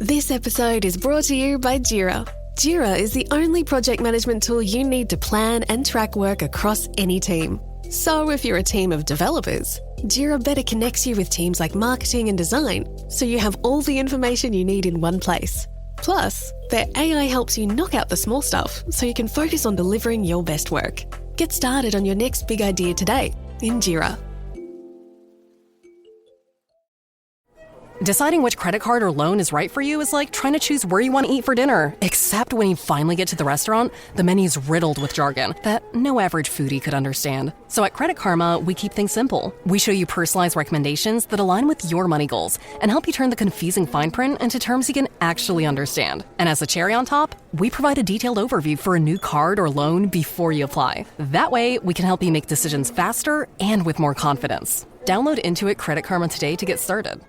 This episode is brought to you by Jira. Jira is the only project management tool you need to plan and track work across any team. So if you're a team of developers, Jira better connects you with teams like marketing and design, so you have all the information you need in one place. Plus, their AI helps you knock out the small stuff so you can focus on delivering your best work. Get started on your next big idea today in Jira. Deciding which credit card or loan is right for you is like trying to choose where you want to eat for dinner. Except when you finally get to the restaurant, the menu's riddled with jargon that no average foodie could understand. So at Credit Karma, we keep things simple. We show you personalized recommendations that align with your money goals and help you turn the confusing fine print into terms you can actually understand. And as a cherry on top, we provide a detailed overview for a new card or loan before you apply. That way, we can help you make decisions faster and with more confidence. Download Intuit Credit Karma today to get started.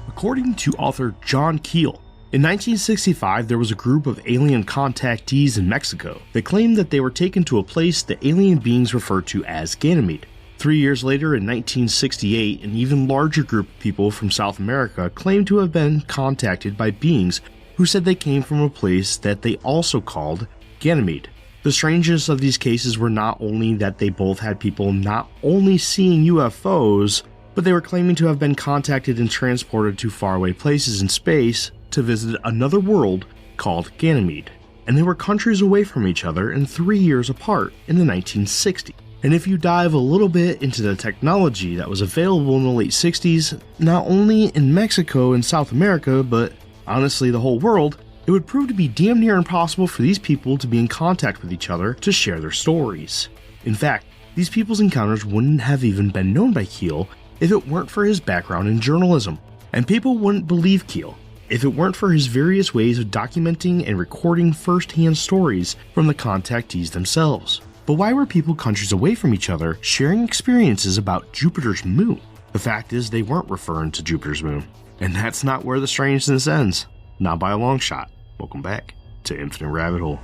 According to author John Keel, in 1965 there was a group of alien contactees in Mexico that claimed that they were taken to a place the alien beings referred to as Ganymede. 3 years later, in 1968, an even larger group of people from South America claimed to have been contacted by beings who said they came from a place that they also called Ganymede. The strangest of these cases were not only that they both had people not only seeing UFOs, but they were claiming to have been contacted and transported to faraway places in space to visit another world called Ganymede. And they were countries away from each other and 3 years apart in the 1960s. And if you dive a little bit into the technology that was available in the late 60s, not only in Mexico and South America, but honestly the whole world, it would prove to be damn near impossible for these people to be in contact with each other to share their stories. In fact, these people's encounters wouldn't have even been known by Keel if it weren't for his background in journalism. And people wouldn't believe Keel if it weren't for his various ways of documenting and recording first-hand stories from the contactees themselves. But why were people countries away from each other sharing experiences about Jupiter's moon? The fact is, they weren't referring to Jupiter's moon. And that's not where the strangeness ends. Not by a long shot. Welcome back to Infinite Rabbit Hole.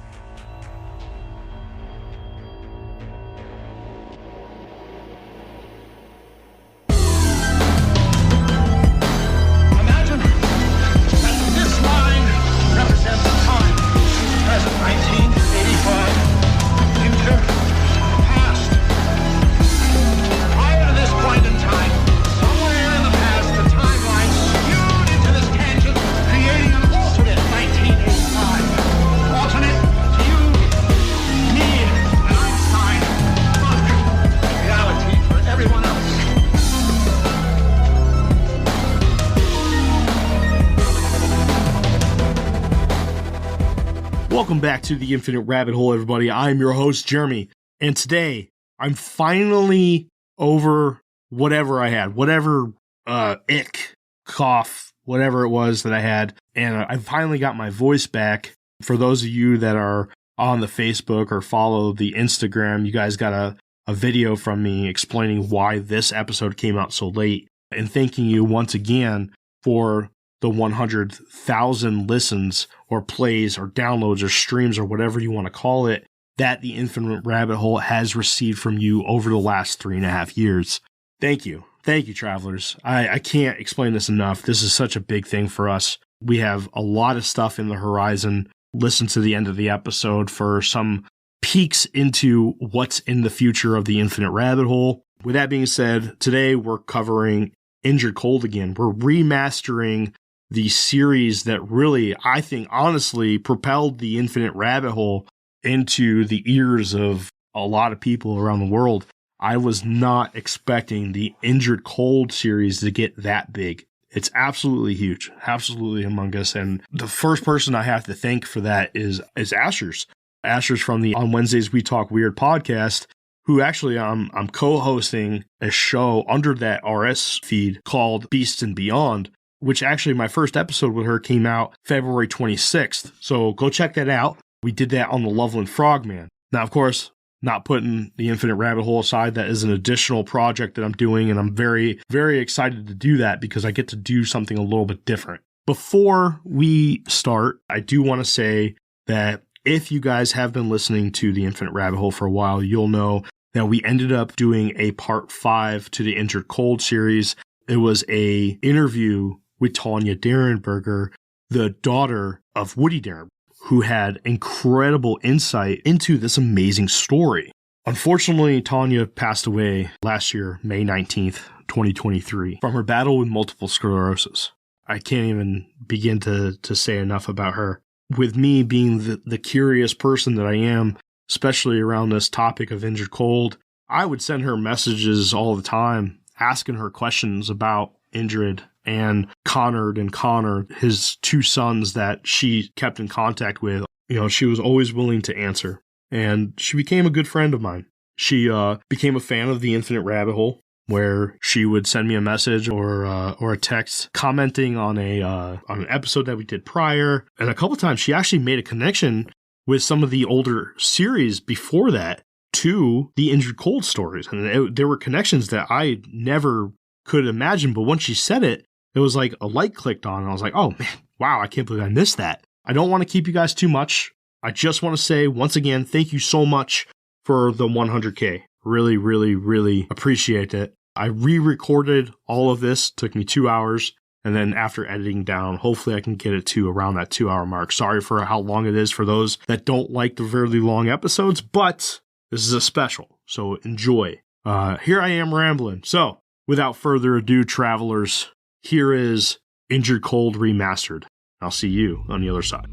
Welcome back to the Infinite Rabbit Hole, everybody. I'm your host, Jeremy, and today I'm finally over whatever I had, whatever ick, cough, whatever it was that I had, and I finally got my voice back. For those of you that are on the Facebook or follow the Instagram, you guys got a video from me explaining why this episode came out so late, and thanking you once again for the 100,000 listens or plays or downloads or streams or whatever you want to call it that the Infinite Rabbit Hole has received from you over the last 3.5 years. Thank you. Thank you, travelers. I can't explain this enough. This is such a big thing for us. We have a lot of stuff in the horizon. Listen to the end of the episode for some peeks into what's in the future of the Infinite Rabbit Hole. With that being said, today we're covering Indrid Cold again. We're remastering the series that really, I think, honestly, propelled the Infinite Rabbit Hole into the ears of a lot of people around the world. I was not expecting the Indrid Cold series to get that big. It's absolutely huge, absolutely humongous. And the first person I have to thank for that is Asher's. Asher's from the On Wednesdays We Talk Weird podcast, who actually I'm co-hosting a show under that RS feed called Beasts and Beyond, which actually my first episode with her came out February 26th. So go check that out. We did that on the Loveland Frogman. Now, of course, not putting the Infinite Rabbit Hole aside, that is an additional project that I'm doing, and I'm very, very excited to do that because I get to do something a little bit different. Before we start, I do want to say that If you guys have been listening to The Infinite Rabbit Hole for a while, you'll know that we ended up doing a part 5 to the Indrid Cold series. It was a interview with Tanya Derenberger, the daughter of Woody Derenberger, who had incredible insight into this amazing story. Unfortunately, Tanya passed away last year, May 19th, 2023, from her battle with multiple sclerosis. I can't even begin to say enough about her. With me being the curious person that I am, especially around this topic of Indrid Cold, I would send her messages all the time, asking her questions about Indrid and Connor, his 2 sons that she kept in contact with. You know, she was always willing to answer, and she became a good friend of mine. She became a fan of The Infinite Rabbit Hole, where she would send me a message or a text commenting on an episode that we did prior. And a couple times she actually made a connection with some of the older series before that to the Indrid Cold stories. And there were connections that I never could imagine. But once she said it, it was like a light clicked on. And I was like, oh, man, wow, I can't believe I missed that. I don't want to keep you guys too much. I just want to say, once again, thank you so much for the 100K. Really, really, really appreciate it. I re-recorded all of this. Took me 2 hours. And then after editing down, hopefully I can get it to around that 2-hour mark. Sorry for how long it is for those that don't like the very long episodes, but this is a special, so enjoy. Here I am rambling. So, without further ado, travelers, here is Indrid Cold Remastered. I'll see you on the other side.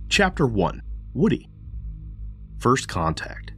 Chapter 1. Woody. First Contact.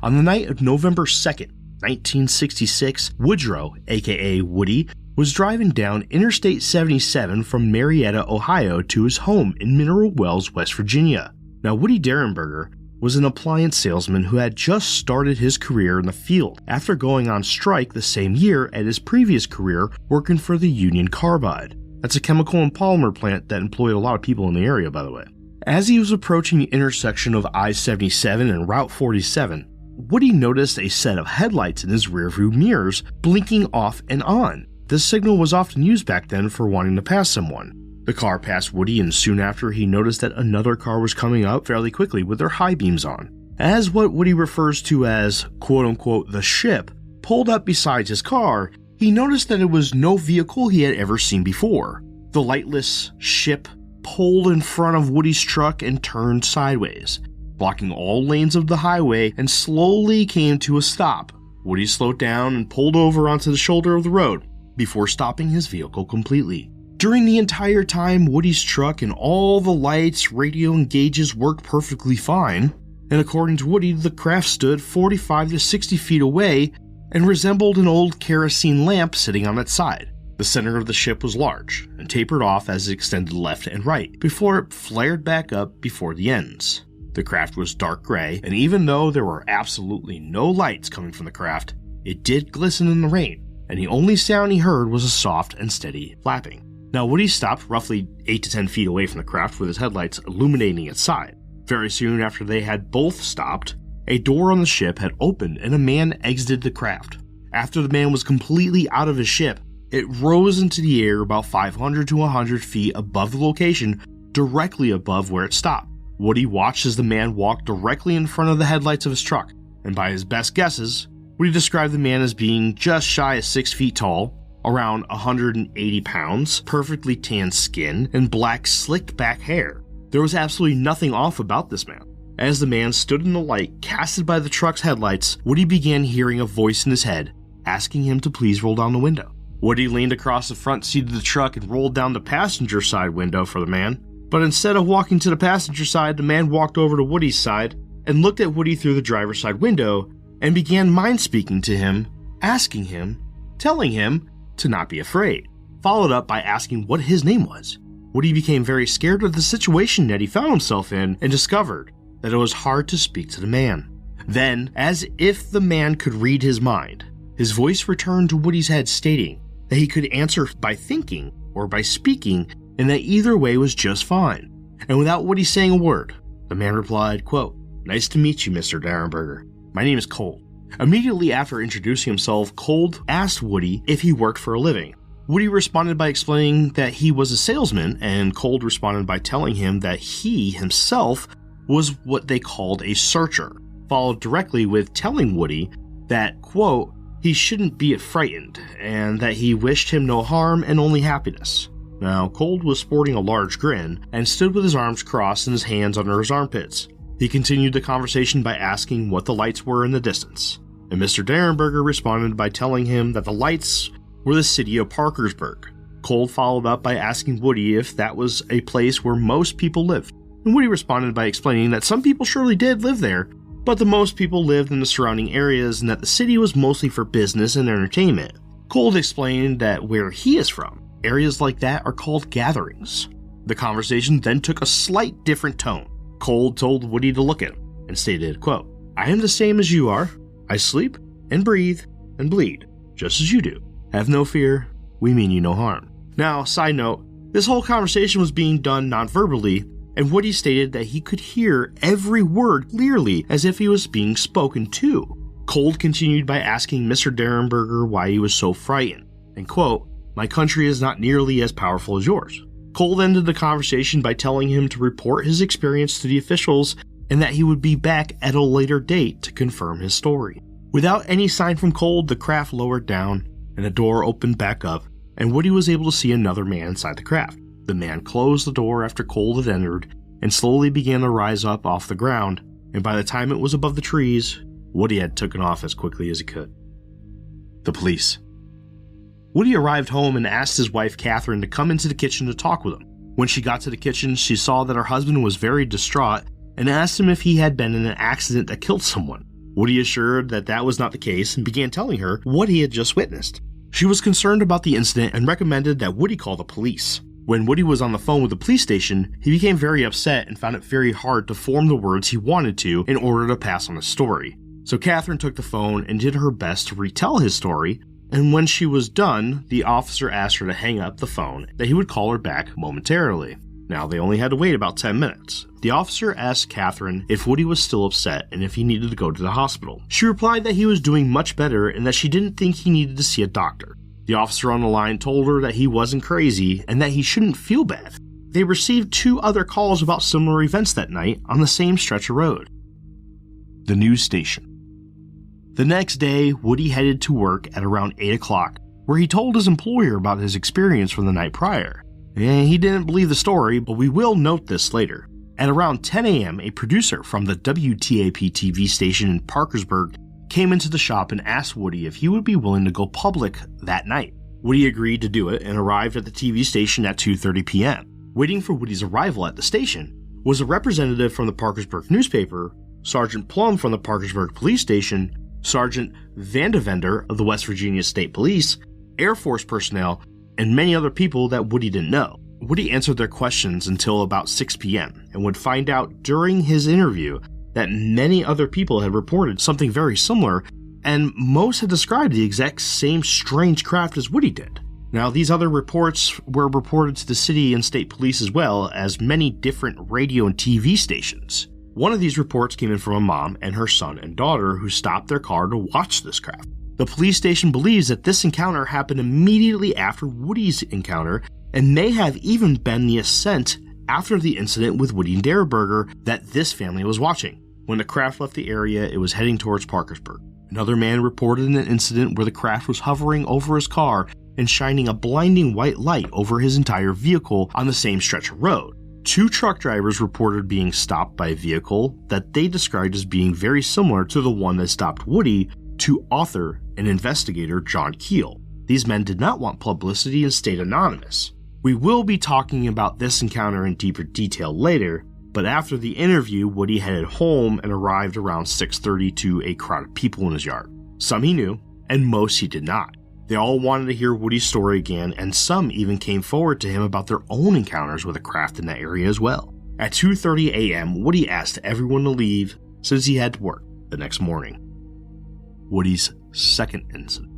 On the night of November 2nd, 1966, Woodrow, aka Woody, was driving down Interstate 77 from Marietta, Ohio to his home in Mineral Wells, West Virginia. Now, Woody Derenberger was an appliance salesman who had just started his career in the field after going on strike the same year at his previous career working for the Union Carbide. That's a chemical and polymer plant that employed a lot of people in the area, by the way. As he was approaching the intersection of I-77 and Route 47, Woody noticed a set of headlights in his rearview mirrors blinking off and on. This signal was often used back then for wanting to pass someone. The car passed Woody, and soon after he noticed that another car was coming up fairly quickly with their high beams on. As what Woody refers to as quote-unquote the ship pulled up beside his car, he noticed that it was no vehicle he had ever seen before. The lightless ship pulled in front of Woody's truck and turned sideways, blocking all lanes of the highway, and slowly came to a stop. Woody slowed down and pulled over onto the shoulder of the road before stopping his vehicle completely. During the entire time, Woody's truck and all the lights, radio, and gauges worked perfectly fine, and according to Woody, the craft stood 45 to 60 feet away and resembled an old kerosene lamp sitting on its side. The center of the ship was large and tapered off as it extended left and right before it flared back up before the ends. The craft was dark gray, and even though there were absolutely no lights coming from the craft, it did glisten in the rain, and the only sound he heard was a soft and steady flapping. Now, Woody stopped roughly 8 to 10 feet away from the craft with his headlights illuminating its side. Very soon after they had both stopped, a door on the ship had opened and a man exited the craft. After the man was completely out of his ship, it rose into the air about 500 to 100 feet above the location, directly above where it stopped. Woody watched as the man walked directly in front of the headlights of his truck, and by his best guesses, Woody described the man as being just shy of 6 feet tall, around 180 pounds, perfectly tanned skin, and black slicked back hair. There was absolutely nothing off about this man. As the man stood in the light casted by the truck's headlights, Woody began hearing a voice in his head, asking him to please roll down the window. Woody leaned across the front seat of the truck and rolled down the passenger side window for the man. But instead of walking to the passenger side, the man walked over to Woody's side and looked at Woody through the driver's side window and began mind-speaking to him, asking him, telling him to not be afraid, followed up by asking what his name was. Woody became very scared of the situation that he found himself in and discovered that it was hard to speak to the man. Then, as if the man could read his mind, his voice returned to Woody's head stating that he could answer by thinking or by speaking, and that either way was just fine. And without Woody saying a word, the man replied, quote, "Nice to meet you, Mr. Derenberger. My name is Cold." Immediately after introducing himself, Cold asked Woody if he worked for a living. Woody responded by explaining that he was a salesman, and Cold responded by telling him that he himself was what they called a searcher, followed directly with telling Woody that, quote, he shouldn't be frightened, and that he wished him no harm and only happiness. Now, Cold was sporting a large grin and stood with his arms crossed and his hands under his armpits. He continued the conversation by asking what the lights were in the distance, and Mr. Derenberger responded by telling him that the lights were the city of Parkersburg. Cold followed up by asking Woody if that was a place where most people lived, and Woody responded by explaining that some people surely did live there, but the most people lived in the surrounding areas and that the city was mostly for business and entertainment. Cold explained that where he is from, areas like that are called gatherings. The conversation then took a slight different tone. Cold told Woody to look at him and stated, quote, I am the same as you are. I sleep and breathe and bleed, just as you do. Have no fear, we mean you no harm. Now, side note, this whole conversation was being done non-verbally, and Woody stated that he could hear every word clearly as if he was being spoken to. Cold continued by asking Mr. Derenberger why he was so frightened, and quote, my country is not nearly as powerful as yours. Cold ended the conversation by telling him to report his experience to the officials and that he would be back at a later date to confirm his story. Without any sign from Cold, the craft lowered down and the door opened back up, and Woody was able to see another man inside the craft. The man closed the door after Cold had entered and slowly began to rise up off the ground, and by the time it was above the trees, Woody had taken off as quickly as he could. The police. Woody arrived home and asked his wife Catherine to come into the kitchen to talk with him. When she got to the kitchen, she saw that her husband was very distraught and asked him if he had been in an accident that killed someone. Woody assured that that was not the case and began telling her what he had just witnessed. She was concerned about the incident and recommended that Woody call the police. When Woody was on the phone with the police station, he became very upset and found it very hard to form the words he wanted to in order to pass on his story. So Catherine took the phone and did her best to retell his story, and when she was done, the officer asked her to hang up the phone, that he would call her back momentarily. Now, they only had to wait about 10 minutes. The officer asked Catherine if Woody was still upset and if he needed to go to the hospital. She replied that he was doing much better and that she didn't think he needed to see a doctor. The officer on the line told her that he wasn't crazy and that he shouldn't feel bad. They received 2 other calls about similar events that night on the same stretch of road. The news station. The next day, Woody headed to work at around 8 o'clock, where he told his employer about his experience from the night prior. And he didn't believe the story, but we will note this later. At around 10 a.m., a producer from the WTAP TV station in Parkersburg came into the shop and asked Woody if he would be willing to go public that night. Woody agreed to do it and arrived at the TV station at 2:30 p.m. Waiting for Woody's arrival at the station was a representative from the Parkersburg newspaper, Sergeant Plum from the Parkersburg police station, Sergeant Vandevender of the West Virginia State Police, Air Force personnel, and many other people that Woody didn't know. Woody answered their questions until about 6 p.m. and would find out during his interview that many other people had reported something very similar, and most had described the exact same strange craft as Woody did. Now, these other reports were reported to the city and state police as well as many different radio and TV stations. One of these reports came in from a mom and her son and daughter who stopped their car to watch this craft. The police station believes that this encounter happened immediately after Woody's encounter and may have even been the ascent after the incident with Woody and Derenberger that this family was watching. When the craft left the area, it was heading towards Parkersburg. Another man reported an incident where the craft was hovering over his car and shining a blinding white light over his entire vehicle on the same stretch of road. 2 truck drivers reported being stopped by a vehicle that they described as being very similar to the one that stopped Woody to author and investigator John Keel. These men did not want publicity and stayed anonymous. We will be talking about this encounter in deeper detail later, but after the interview, Woody headed home and arrived around 6:30 to a crowd of people in his yard. Some he knew, and most he did not. They all wanted to hear Woody's story again, and some even came forward to him about their own encounters with a craft in that area as well. At 2:30 a.m., Woody asked everyone to leave since he had to work the next morning. Woody's second incident.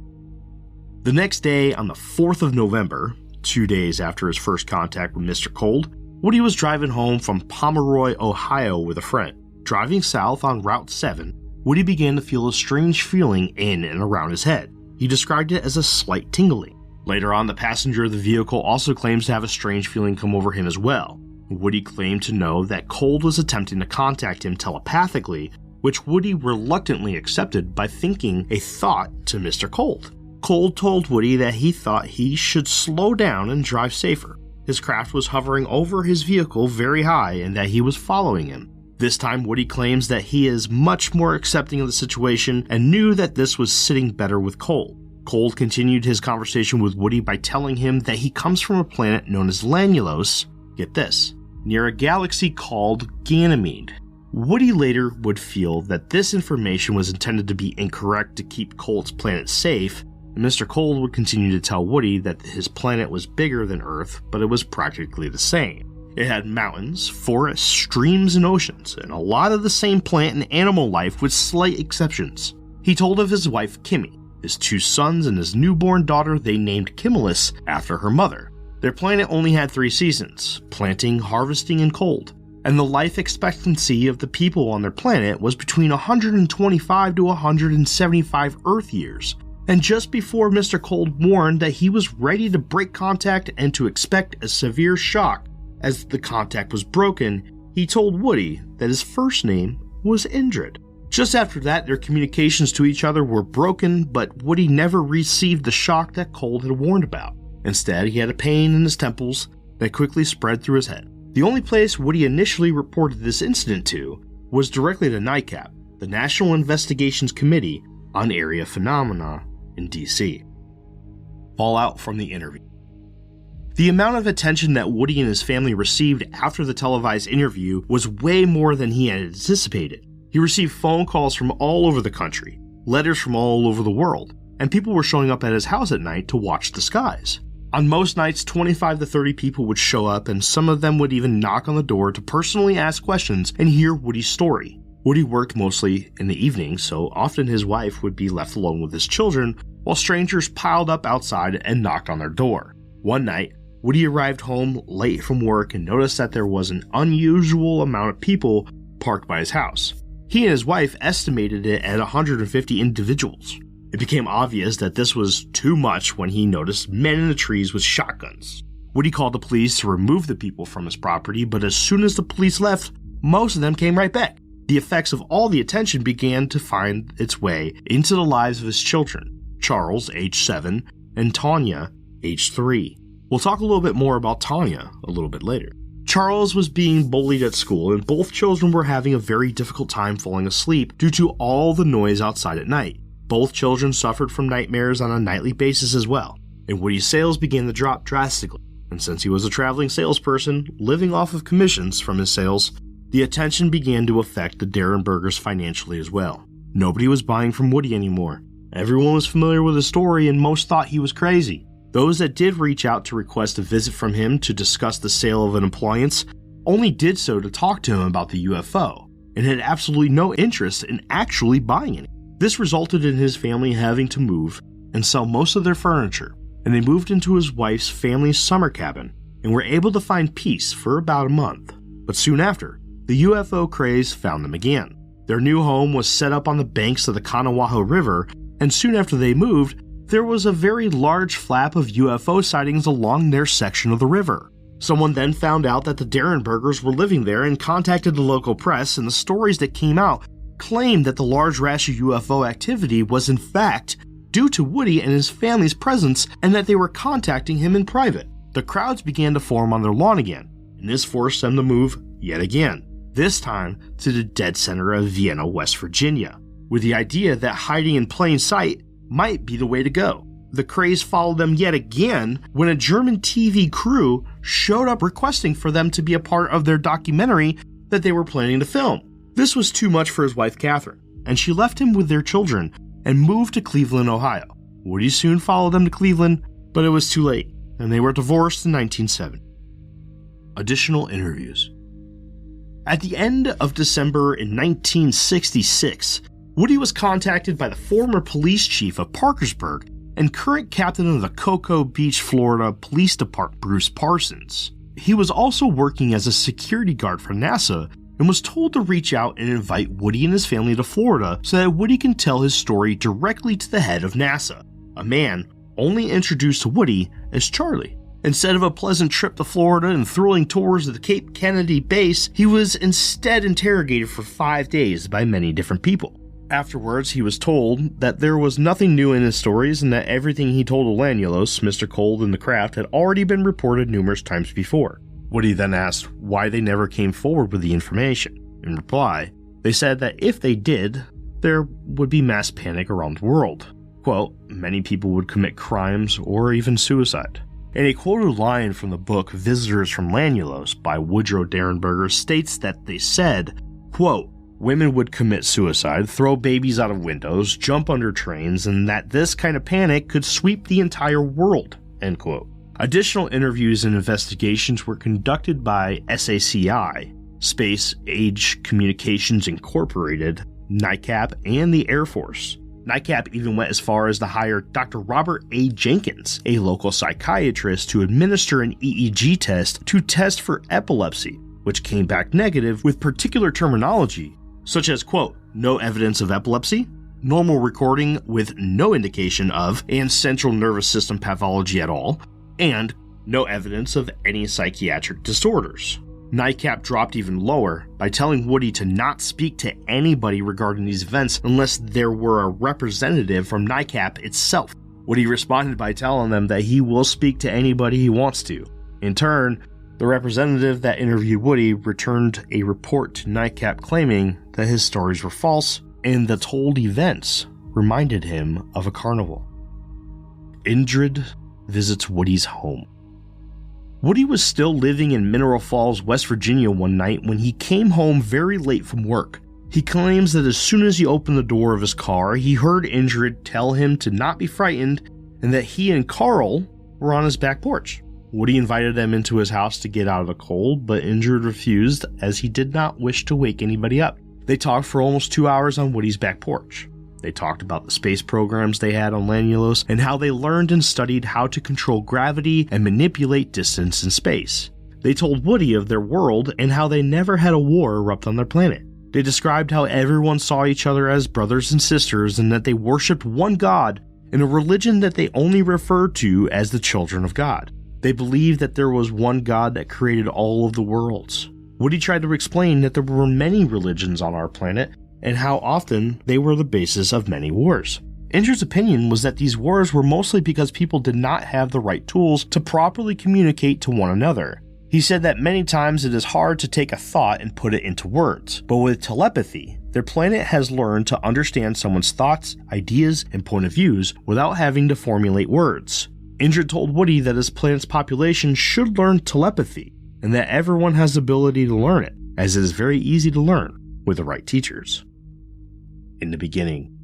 The next day, on the 4th of November, 2 days after his first contact with Mr. Cold, Woody was driving home from Pomeroy, Ohio with a friend. Driving south on Route 7, Woody began to feel a strange feeling in and around his head. He described it as a slight tingling. Later on, the passenger of the vehicle also claims to have a strange feeling come over him as well. Woody claimed to know that Cold was attempting to contact him telepathically, which Woody reluctantly accepted by thinking a thought to Mr. Cold. Cold told Woody that he thought he should slow down and drive safer. His craft was hovering over his vehicle very high and that he was following him. This time, Woody claims that he is much more accepting of the situation and knew that this was sitting better with Cold. Cold continued his conversation with Woody by telling him that he comes from a planet known as Lanulos, get this, near a galaxy called Ganymede. Woody later would feel that this information was intended to be incorrect to keep Cold's planet safe, and Mr. Cold would continue to tell Woody that his planet was bigger than Earth, but it was practically the same. It had mountains, forests, streams, and oceans, and a lot of the same plant and animal life with slight exceptions. He told of his wife Kimmy, his 2 sons, and his newborn daughter they named Kimmelis after her mother. Their planet only had 3 seasons, planting, harvesting, and cold, and the life expectancy of the people on their planet was between 125 to 175 Earth years. And just before Mr. Cold warned that he was ready to break contact and to expect a severe shock as the contact was broken, he told Woody that his first name was Indrid. Just after that, their communications to each other were broken, but Woody never received the shock that Cold had warned about. Instead, he had a pain in his temples that quickly spread through his head. The only place Woody initially reported this incident to was directly to NICAP, the National Investigations Committee on Area Phenomena in DC. Fallout from the interview. The amount of attention that Woody and his family received after the televised interview was way more than he had anticipated. He received phone calls from all over the country, letters from all over the world, and people were showing up at his house at night to watch the skies. On most nights, 25 to 30 people would show up, and some of them would even knock on the door to personally ask questions and hear Woody's story. Woody worked mostly in the evening, so often his wife would be left alone with his children while strangers piled up outside and knocked on their door. One night, Woody arrived home late from work and noticed that there was an unusual amount of people parked by his house. He and his wife estimated it at 150 individuals. It became obvious that this was too much when he noticed men in the trees with shotguns. Woody called the police to remove the people from his property, but as soon as the police left, most of them came right back. The effects of all the attention began to find its way into the lives of his children, Charles, age 7, and Tanya, age 3. We'll talk a little bit more about Tanya a little bit later. Charles was being bullied at school, and both children were having a very difficult time falling asleep due to all the noise outside at night. Both children suffered from nightmares on a nightly basis as well, and Woody's sales began to drop drastically. And since he was a traveling salesperson, living off of commissions from his sales, the attention began to affect the Derenbergers financially as well. Nobody was buying from Woody anymore. Everyone was familiar with his story and most thought he was crazy. Those that did reach out to request a visit from him to discuss the sale of an appliance only did so to talk to him about the UFO and had absolutely no interest in actually buying it. This resulted in his family having to move and sell most of their furniture, and they moved into his wife's family's summer cabin and were able to find peace for about a month. But soon after, the UFO craze found them again. Their new home was set up on the banks of the Kanawha River, and soon after they moved, there was a very large flap of UFO sightings along their section of the river. Someone then found out that the Derenbergers were living there and contacted the local press, and the stories that came out claimed that the large rash of UFO activity was in fact due to Woody and his family's presence and that they were contacting him in private. The crowds began to form on their lawn again, and this forced them to move yet again, this time to the dead center of Vienna, West Virginia, with the idea that hiding in plain sight might be the way to go. The craze followed them yet again when a German TV crew showed up requesting for them to be a part of their documentary that they were planning to film. This was too much for his wife Catherine, and she left him with their children and moved to Cleveland, Ohio. Woody soon followed them to Cleveland, but it was too late, and they were divorced in 1970. Additional interviews. At the end of December in 1966, Woody was contacted by the former police chief of Parkersburg and current captain of the Cocoa Beach, Florida Police Department, Bruce Parsons. He was also working as a security guard for NASA and was told to reach out and invite Woody and his family to Florida so that Woody can tell his story directly to the head of NASA, a man only introduced to Woody as Charlie. Instead of a pleasant trip to Florida and thrilling tours of the Cape Kennedy base, he was instead interrogated for 5 days by many different people. Afterwards, he was told that there was nothing new in his stories and that everything he told Elanuelos, Mr. Cold, and the craft had already been reported numerous times before. Woody then asked why they never came forward with the information. In reply, they said that if they did, there would be mass panic around the world. Quote, many people would commit crimes or even suicide. And a quoted line from the book Visitors from Lanulos by Woodrow Derenberger states that they said, quote, women would commit suicide, throw babies out of windows, jump under trains, and that this kind of panic could sweep the entire world, end quote. Additional interviews and investigations were conducted by SACI, Space Age Communications Incorporated, NICAP, and the Air Force. NICAP even went as far as to hire Dr. Robert A. Jenkins, a local psychiatrist, to administer an EEG test to test for epilepsy, which came back negative with particular terminology, such as, quote, no evidence of epilepsy, normal recording with no indication of, and central nervous system pathology at all, and no evidence of any psychiatric disorders. NICAP dropped even lower by telling Woody to not speak to anybody regarding these events unless there were a representative from NICAP itself. Woody responded by telling them that he will speak to anybody he wants to. In turn, the representative that interviewed Woody returned a report to NICAP claiming that his stories were false and the told events reminded him of a carnival. Indrid visits Woody's home. Woody was still living in Mineral Falls, West Virginia one night when he came home very late from work. He claims that as soon as he opened the door of his car, he heard Indrid tell him to not be frightened and that he and Carl were on his back porch. Woody invited them into his house to get out of the cold, but Indrid refused as he did not wish to wake anybody up. They talked for almost 2 hours on Woody's back porch. They talked about the space programs they had on Lanulos and how they learned and studied how to control gravity and manipulate distance in space. They told Woody of their world and how they never had a war erupt on their planet. They described how everyone saw each other as brothers and sisters and that they worshipped one God in a religion that they only referred to as the children of God. They believed that there was one God that created all of the worlds. Woody tried to explain that there were many religions on our planet and how often they were the basis of many wars. Indrid's opinion was that these wars were mostly because people did not have the right tools to properly communicate to one another. He said that many times it is hard to take a thought and put it into words, but with telepathy, their planet has learned to understand someone's thoughts, ideas, and point of views without having to formulate words. Indrid told Woody that his planet's population should learn telepathy, and that everyone has the ability to learn it, as it is very easy to learn with the right teachers. In the beginning.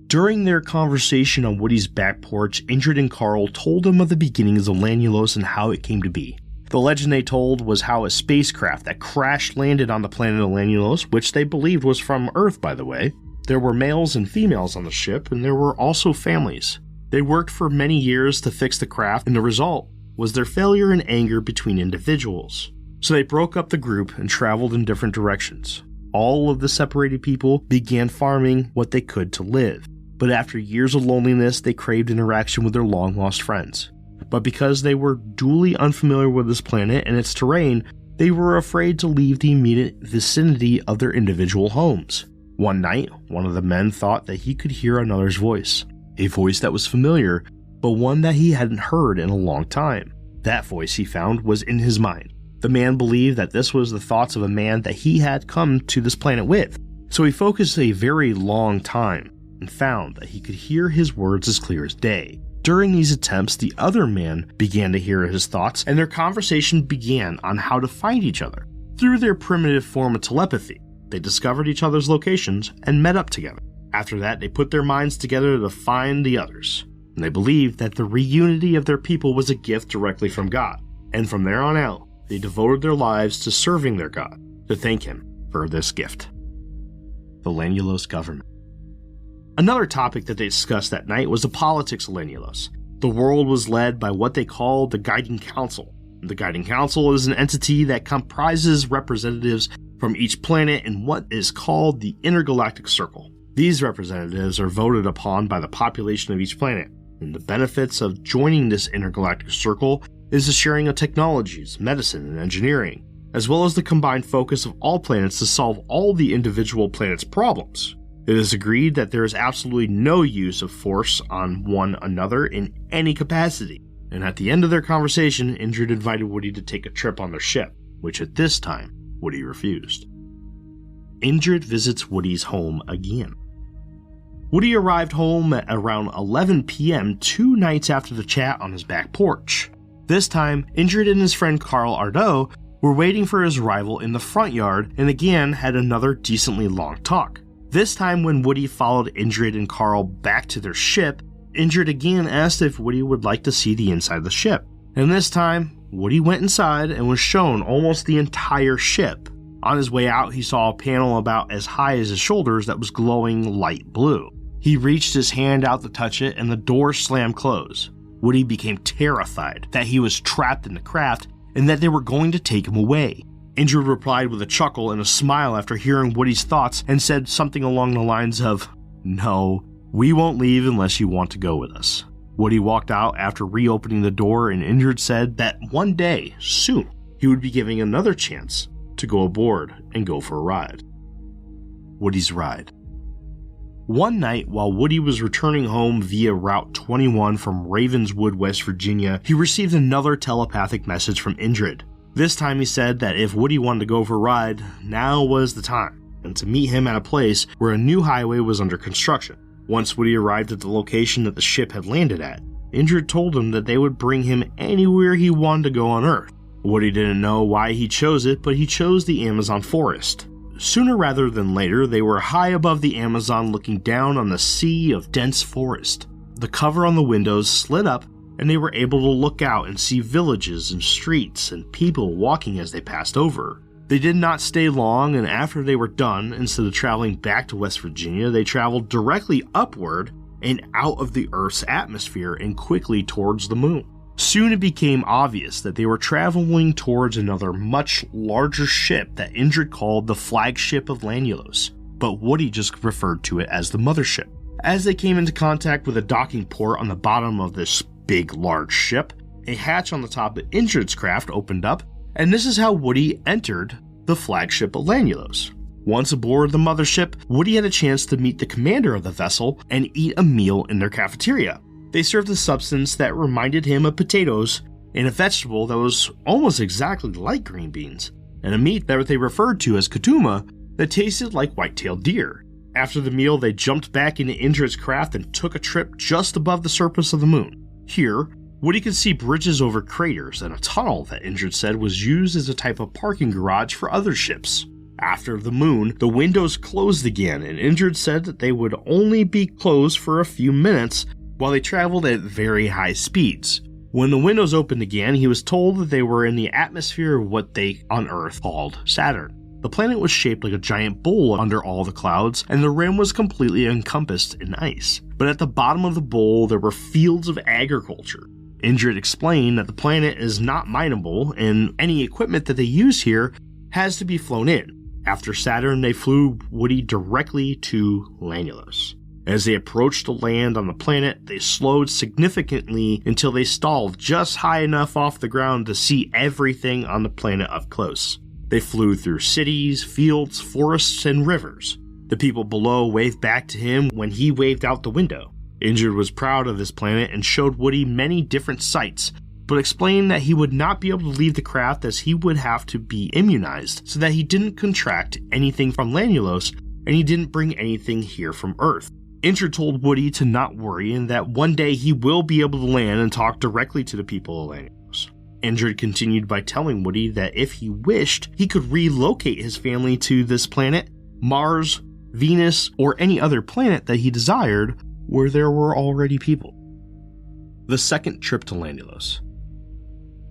During their conversation on Woody's back porch, Indrid and Carl told him of the beginnings of Lanulos and how it came to be. The legend they told was how a spacecraft that crash-landed on the planet of Lanulos, which they believed was from Earth, by the way. There were males and females on the ship, and there were also families. They worked for many years to fix the craft, and the result was their failure and anger between individuals. So they broke up the group and traveled in different directions. All of the separated people began farming what they could to live, but after years of loneliness, they craved interaction with their long-lost friends. But because they were duly unfamiliar with this planet and its terrain, they were afraid to leave the immediate vicinity of their individual homes. One night, one of the men thought that he could hear another's voice, a voice that was familiar, but one that he hadn't heard in a long time. That voice, he found, was in his mind. The man believed that this was the thoughts of a man that he had come to this planet with, so he focused a very long time and found that he could hear his words as clear as day. During these attempts, the other man began to hear his thoughts, and their conversation began on how to find each other. Through their primitive form of telepathy, they discovered each other's locations and met up together. After that, they put their minds together to find the others, and they believed that the reunity of their people was a gift directly from God, and from there on out, they devoted their lives to serving their God, to thank him for this gift. The Lanulos government. Another topic that they discussed that night was the politics of Lanulos. The world was led by what they called the Guiding Council. The Guiding Council is an entity that comprises representatives from each planet in what is called the Intergalactic Circle. These representatives are voted upon by the population of each planet, And the benefits of joining this intergalactic circle is the sharing of technologies, medicine, and engineering, as well as the combined focus of all planets to solve all the individual planets' problems. It is agreed that there is absolutely no use of force on one another in any capacity, and at the end of their conversation, Indrid invited Woody to take a trip on their ship, which at this time, Woody refused. Indrid visits Woody's home again. Woody arrived home at around 11 p.m. 2 nights after the chat on his back porch. This time, Indrid and his friend Carl Ardo were waiting for his arrival in the front yard and again had another decently long talk. This time when Woody followed Indrid and Carl back to their ship, Indrid again asked if Woody would like to see the inside of the ship. And this time, Woody went inside and was shown almost the entire ship. On his way out, he saw a panel about as high as his shoulders that was glowing light blue. He reached his hand out to touch it and the door slammed closed. Woody became terrified that he was trapped in the craft and that they were going to take him away. Indrid replied with a chuckle and a smile after hearing Woody's thoughts and said something along the lines of, "No, we won't leave unless you want to go with us." Woody walked out after reopening the door, and Indrid said that one day, soon, he would be giving another chance to go aboard and go for a ride. Woody's ride. One night, while Woody was returning home via Route 21 from Ravenswood, West Virginia, he received another telepathic message from Indrid. This time he said that if Woody wanted to go for a ride, now was the time, and to meet him at a place where a new highway was under construction. Once Woody arrived at the location that the ship had landed at, Indrid told him that they would bring him anywhere he wanted to go on Earth. Woody didn't know why he chose it, but he chose the Amazon forest. Sooner rather than later, they were high above the Amazon looking down on the sea of dense forest. The cover on the windows slid up, and they were able to look out and see villages and streets and people walking as they passed over. They did not stay long, and after they were done, instead of traveling back to West Virginia, they traveled directly upward and out of the Earth's atmosphere and quickly towards the moon. Soon it became obvious that they were traveling towards another much larger ship that Indrid called the flagship of Lanulos, but Woody just referred to it as the mothership. As they came into contact with a docking port on the bottom of this big, large ship, a hatch on the top of Indrid's craft opened up, and this is how Woody entered the flagship of Lanulos. Once aboard the mothership, Woody had a chance to meet the commander of the vessel and eat a meal in their cafeteria. They served a substance that reminded him of potatoes, and a vegetable that was almost exactly like green beans, and a meat that they referred to as katuma that tasted like white-tailed deer. After the meal, they jumped back into Indrid's craft and took a trip just above the surface of the moon. Here, Woody could see bridges over craters and a tunnel that Indrid said was used as a type of parking garage for other ships. After the moon, the windows closed again, and Indrid said that they would only be closed for a few minutes while they traveled at very high speeds. When the windows opened again, he was told that they were in the atmosphere of what they on Earth called Saturn. The planet was shaped like a giant bowl under all the clouds, and the rim was completely encompassed in ice. But at the bottom of the bowl, there were fields of agriculture. Indrid explained that the planet is not mineable, and any equipment that they use here has to be flown in. After Saturn, they flew Woody directly to Lanulos. As they approached the land on the planet, they slowed significantly until they stalled just high enough off the ground to see everything on the planet up close. They flew through cities, fields, forests, and rivers. The people below waved back to him when he waved out the window. Indrid was proud of this planet and showed Woody many different sights, but explained that he would not be able to leave the craft as he would have to be immunized so that he didn't contract anything from Lanulos and he didn't bring anything here from Earth. Indrid told Woody to not worry and that one day he will be able to land and talk directly to the people of Lanulos. Indrid continued by telling Woody that if he wished, he could relocate his family to this planet, Mars, Venus, or any other planet that he desired where there were already people. The second trip to Lanulos.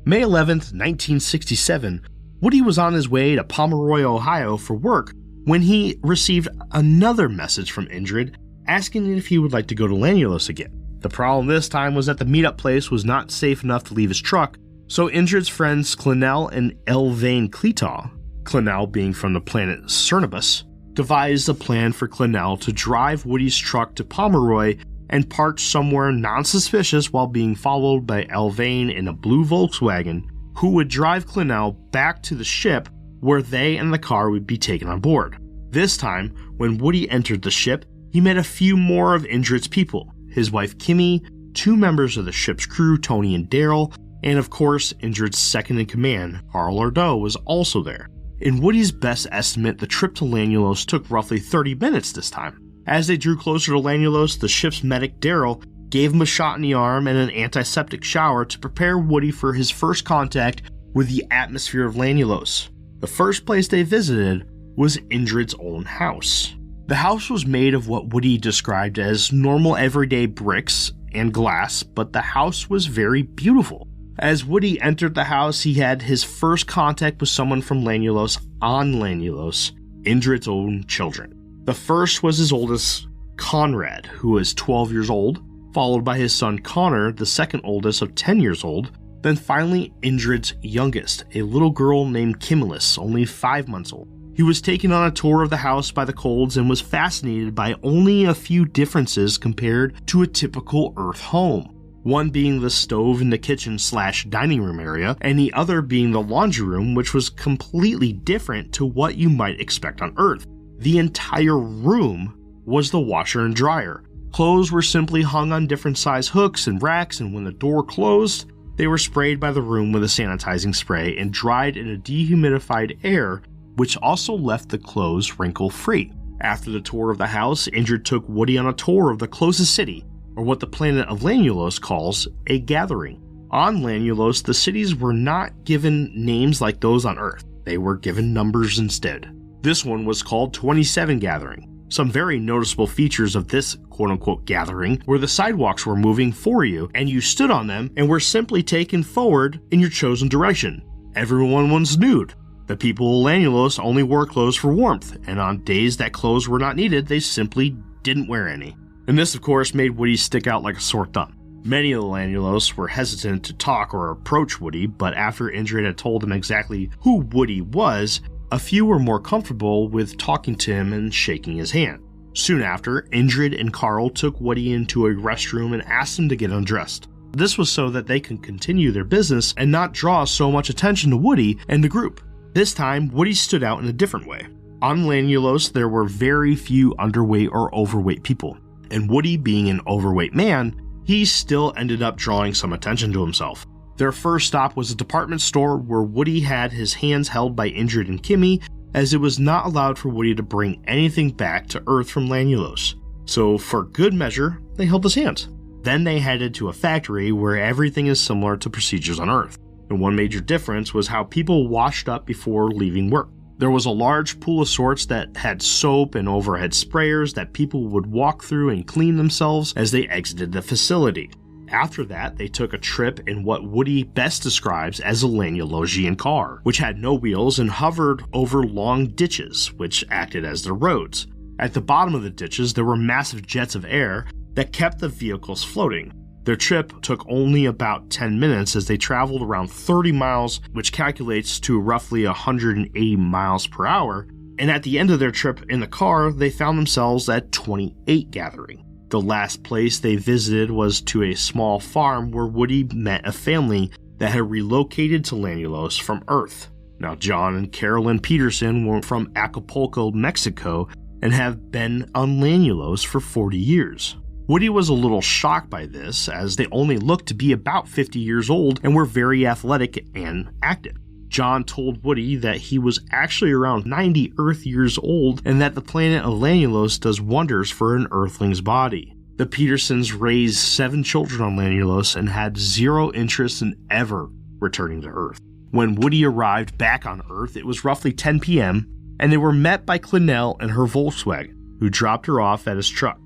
May 11th, 1967, Woody was on his way to Pomeroy, Ohio for work when he received another message from Indrid asking if he would like to go to Lanulos again. The problem this time was that the meetup place was not safe enough to leave his truck, so Indrid's friends Clennell and Elvain Cletaw, Clennell being from the planet Cernibus, devised a plan for Clennell to drive Woody's truck to Pomeroy and parked somewhere non-suspicious while being followed by Elvain in a blue Volkswagen, who would drive Clennell back to the ship where they and the car would be taken on board. This time, when Woody entered the ship, he met a few more of Indrid's people, his wife Kimmy, 2 members of the ship's crew, Tony and Daryl, and of course, Indrid's second-in-command, Carl Ordeaux, was also there. In Woody's best estimate, the trip to Lanulos took roughly 30 minutes this time. As they drew closer to Lanulos, the ship's medic, Daryl, gave him a shot in the arm and an antiseptic shower to prepare Woody for his first contact with the atmosphere of Lanulos. The first place they visited was Indrid's own house. The house was made of what Woody described as normal everyday bricks and glass, but the house was very beautiful. As Woody entered the house, he had his first contact with someone from Lanulos on Lanulos, Indrid's own children. The first was his oldest, Conrad, who was 12 years old, followed by his son Connor, the second oldest of 10 years old, then finally Indrid's youngest, a little girl named Kimmelis, only 5 months old. He was taken on a tour of the house by the Colds and was fascinated by only a few differences compared to a typical Earth home. One being the stove in the kitchen/dining room area, and the other being the laundry room, which was completely different to what you might expect on Earth. The entire room was the washer and dryer. Clothes were simply hung on different size hooks and racks, and when the door closed, they were sprayed by the room with a sanitizing spray and dried in a dehumidified air, which also left the clothes wrinkle-free. After the tour of the house, Indrid took Woody on a tour of the closest city, or what the planet of Lanulos calls a gathering. On Lanulos, the cities were not given names like those on Earth. They were given numbers instead. This one was called 27 Gathering. Some very noticeable features of this quote-unquote gathering were the sidewalks were moving for you, and you stood on them and were simply taken forward in your chosen direction. Everyone was nude. The people of Lanulos only wore clothes for warmth, and on days that clothes were not needed, they simply didn't wear any. And this, of course, made Woody stick out like a sore thumb. Many of the Lanulos were hesitant to talk or approach Woody, but after Indrid had told them exactly who Woody was, a few were more comfortable with talking to him and shaking his hand. Soon after, Indrid and Carl took Woody into a restroom and asked him to get undressed. This was so that they could continue their business and not draw so much attention to Woody and the group. This time, Woody stood out in a different way. On Lanulos, there were very few underweight or overweight people, and Woody, being an overweight man, he still ended up drawing some attention to himself. Their first stop was a department store where Woody had his hands held by Indrid and Kimmy, as it was not allowed for Woody to bring anything back to Earth from Lanulos. So for good measure, they held his hands. Then they headed to a factory where everything is similar to procedures on Earth. And one major difference was how people washed up before leaving work. There was a large pool of sorts that had soap and overhead sprayers that people would walk through and clean themselves as they exited the facility. After that, they took a trip in what Woody best describes as a Lanulosian car, which had no wheels and hovered over long ditches, which acted as their roads. At the bottom of the ditches, there were massive jets of air that kept the vehicles floating. Their trip took only about 10 minutes as they traveled around 30 miles, which calculates to roughly 180 miles per hour, and at the end of their trip in the car, they found themselves at 28 Gathering. The last place they visited was to a small farm where Woody met a family that had relocated to Lanulos from Earth. Now, John and Carolyn Peterson were from Acapulco, Mexico, and have been on Lanulos for 40 years. Woody was a little shocked by this, as they only looked to be about 50 years old and were very athletic and active. John told Woody that he was actually around 90 Earth years old and that the planet of Lanulos does wonders for an Earthling's body. The Petersons raised 7 children on Lanulos and had zero interest in ever returning to Earth. When Woody arrived back on Earth, it was roughly 10 p.m., and they were met by Clennell and her Volkswagen, who dropped her off at his truck.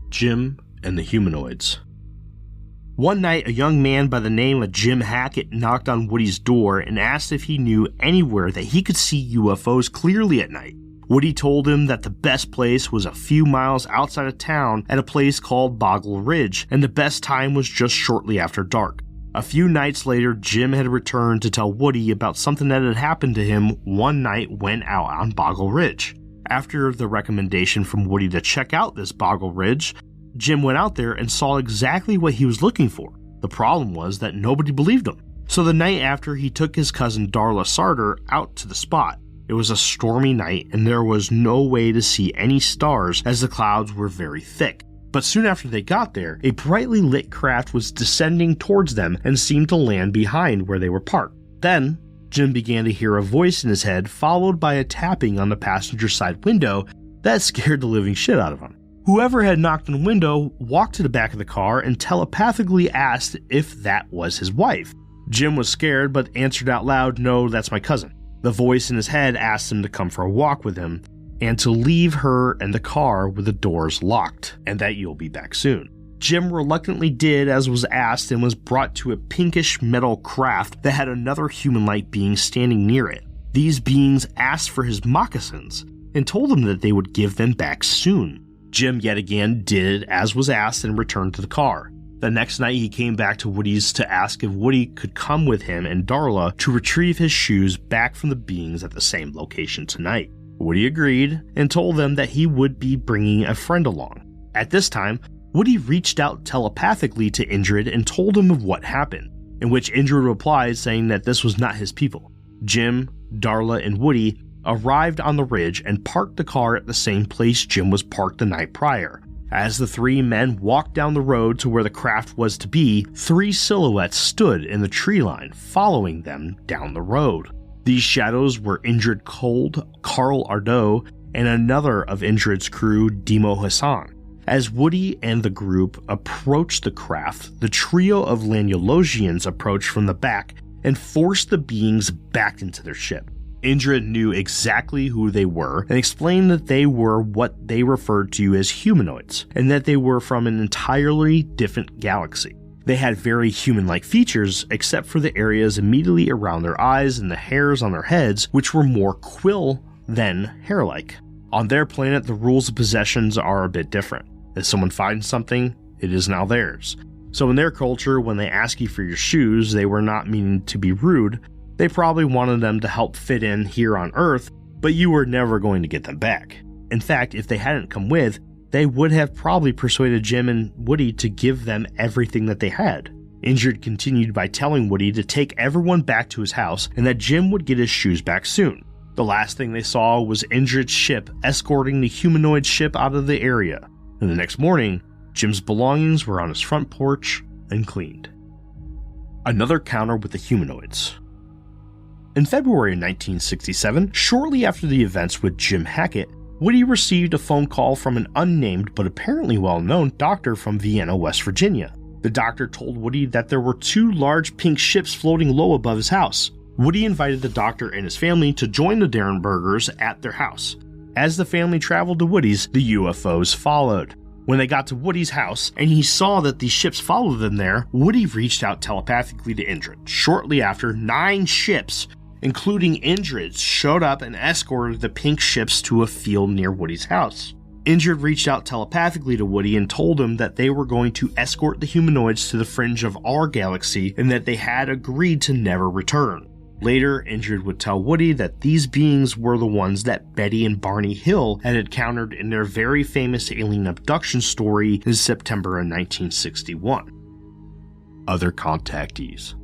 Jim and the Humanoids. One night, a young man by the name of Jim Hackett knocked on Woody's door and asked if he knew anywhere that he could see UFOs clearly at night. Woody told him that the best place was a few miles outside of town at a place called Boggle Ridge, and the best time was just shortly after dark. A few nights later, Jim had returned to tell Woody about something that had happened to him one night when out on Boggle Ridge. After the recommendation from Woody to check out this Boggle Ridge, Jim went out there and saw exactly what he was looking for. The problem was that nobody believed him. So the night after, he took his cousin Darla Sarter out to the spot. It was a stormy night and there was no way to see any stars as the clouds were very thick. But soon after they got there, a brightly lit craft was descending towards them and seemed to land behind where they were parked. Then, Jim began to hear a voice in his head, followed by a tapping on the passenger side window that scared the living shit out of him. Whoever had knocked on the window walked to the back of the car and telepathically asked if that was his wife. Jim was scared but answered out loud, "No, that's my cousin." The voice in his head asked him to come for a walk with him and to leave her and the car with the doors locked and that you'll be back soon. Jim reluctantly did as was asked and was brought to a pinkish metal craft that had another human-like being standing near it. These beings asked for his moccasins and told him that they would give them back soon. Jim yet again did as was asked and returned to the car. The next night he came back to Woody's to ask if Woody could come with him and Darla to retrieve his shoes back from the beings at the same location tonight. Woody agreed and told them that he would be bringing a friend along. At this time, Woody reached out telepathically to Indrid and told him of what happened, in which Indrid replied saying that this was not his people. Jim, Darla, and Woody arrived on the ridge and parked the car at the same place Jim was parked the night prior. As the three men walked down the road to where the craft was to be, three silhouettes stood in the tree line, following them down the road. These shadows were Indrid Cold, Carl Ardo, and another of Indrid's crew, Demo Hassan. As Woody and the group approached the craft, the trio of Lanyolosians approached from the back and forced the beings back into their ship. Indrid knew exactly who they were and explained that they were what they referred to as humanoids, and that they were from an entirely different galaxy. They had very human-like features, except for the areas immediately around their eyes and the hairs on their heads, which were more quill than hair-like. On their planet, the rules of possessions are a bit different. If someone finds something, it is now theirs. So in their culture, when they ask you for your shoes, they were not meaning to be rude. They probably wanted them to help fit in here on Earth, but you were never going to get them back. In fact, if they hadn't come with, they would have probably persuaded Jim and Woody to give them everything that they had. Indrid continued by telling Woody to take everyone back to his house and that Jim would get his shoes back soon. The last thing they saw was Indrid's ship escorting the humanoid ship out of the area, and the next morning, Jim's belongings were on his front porch and cleaned. Another counter with the humanoids. In February 1967, shortly after the events with Jim Hackett, Woody received a phone call from an unnamed but apparently well-known doctor from Vienna, West Virginia. The doctor told Woody that there were two large pink ships floating low above his house. Woody invited the doctor and his family to join the Derenbergers at their house. As the family traveled to Woody's, the UFOs followed. When they got to Woody's house and he saw that the ships followed them there, Woody reached out telepathically to Indrid. Shortly after, 9 ships, including Indrid's, showed up and escorted the pink ships to a field near Woody's house. Indrid reached out telepathically to Woody and told him that they were going to escort the humanoids to the fringe of our galaxy and that they had agreed to never return. Later, Indrid would tell Woody that these beings were the ones that Betty and Barney Hill had encountered in their very famous alien abduction story in September of 1961. Other contactees.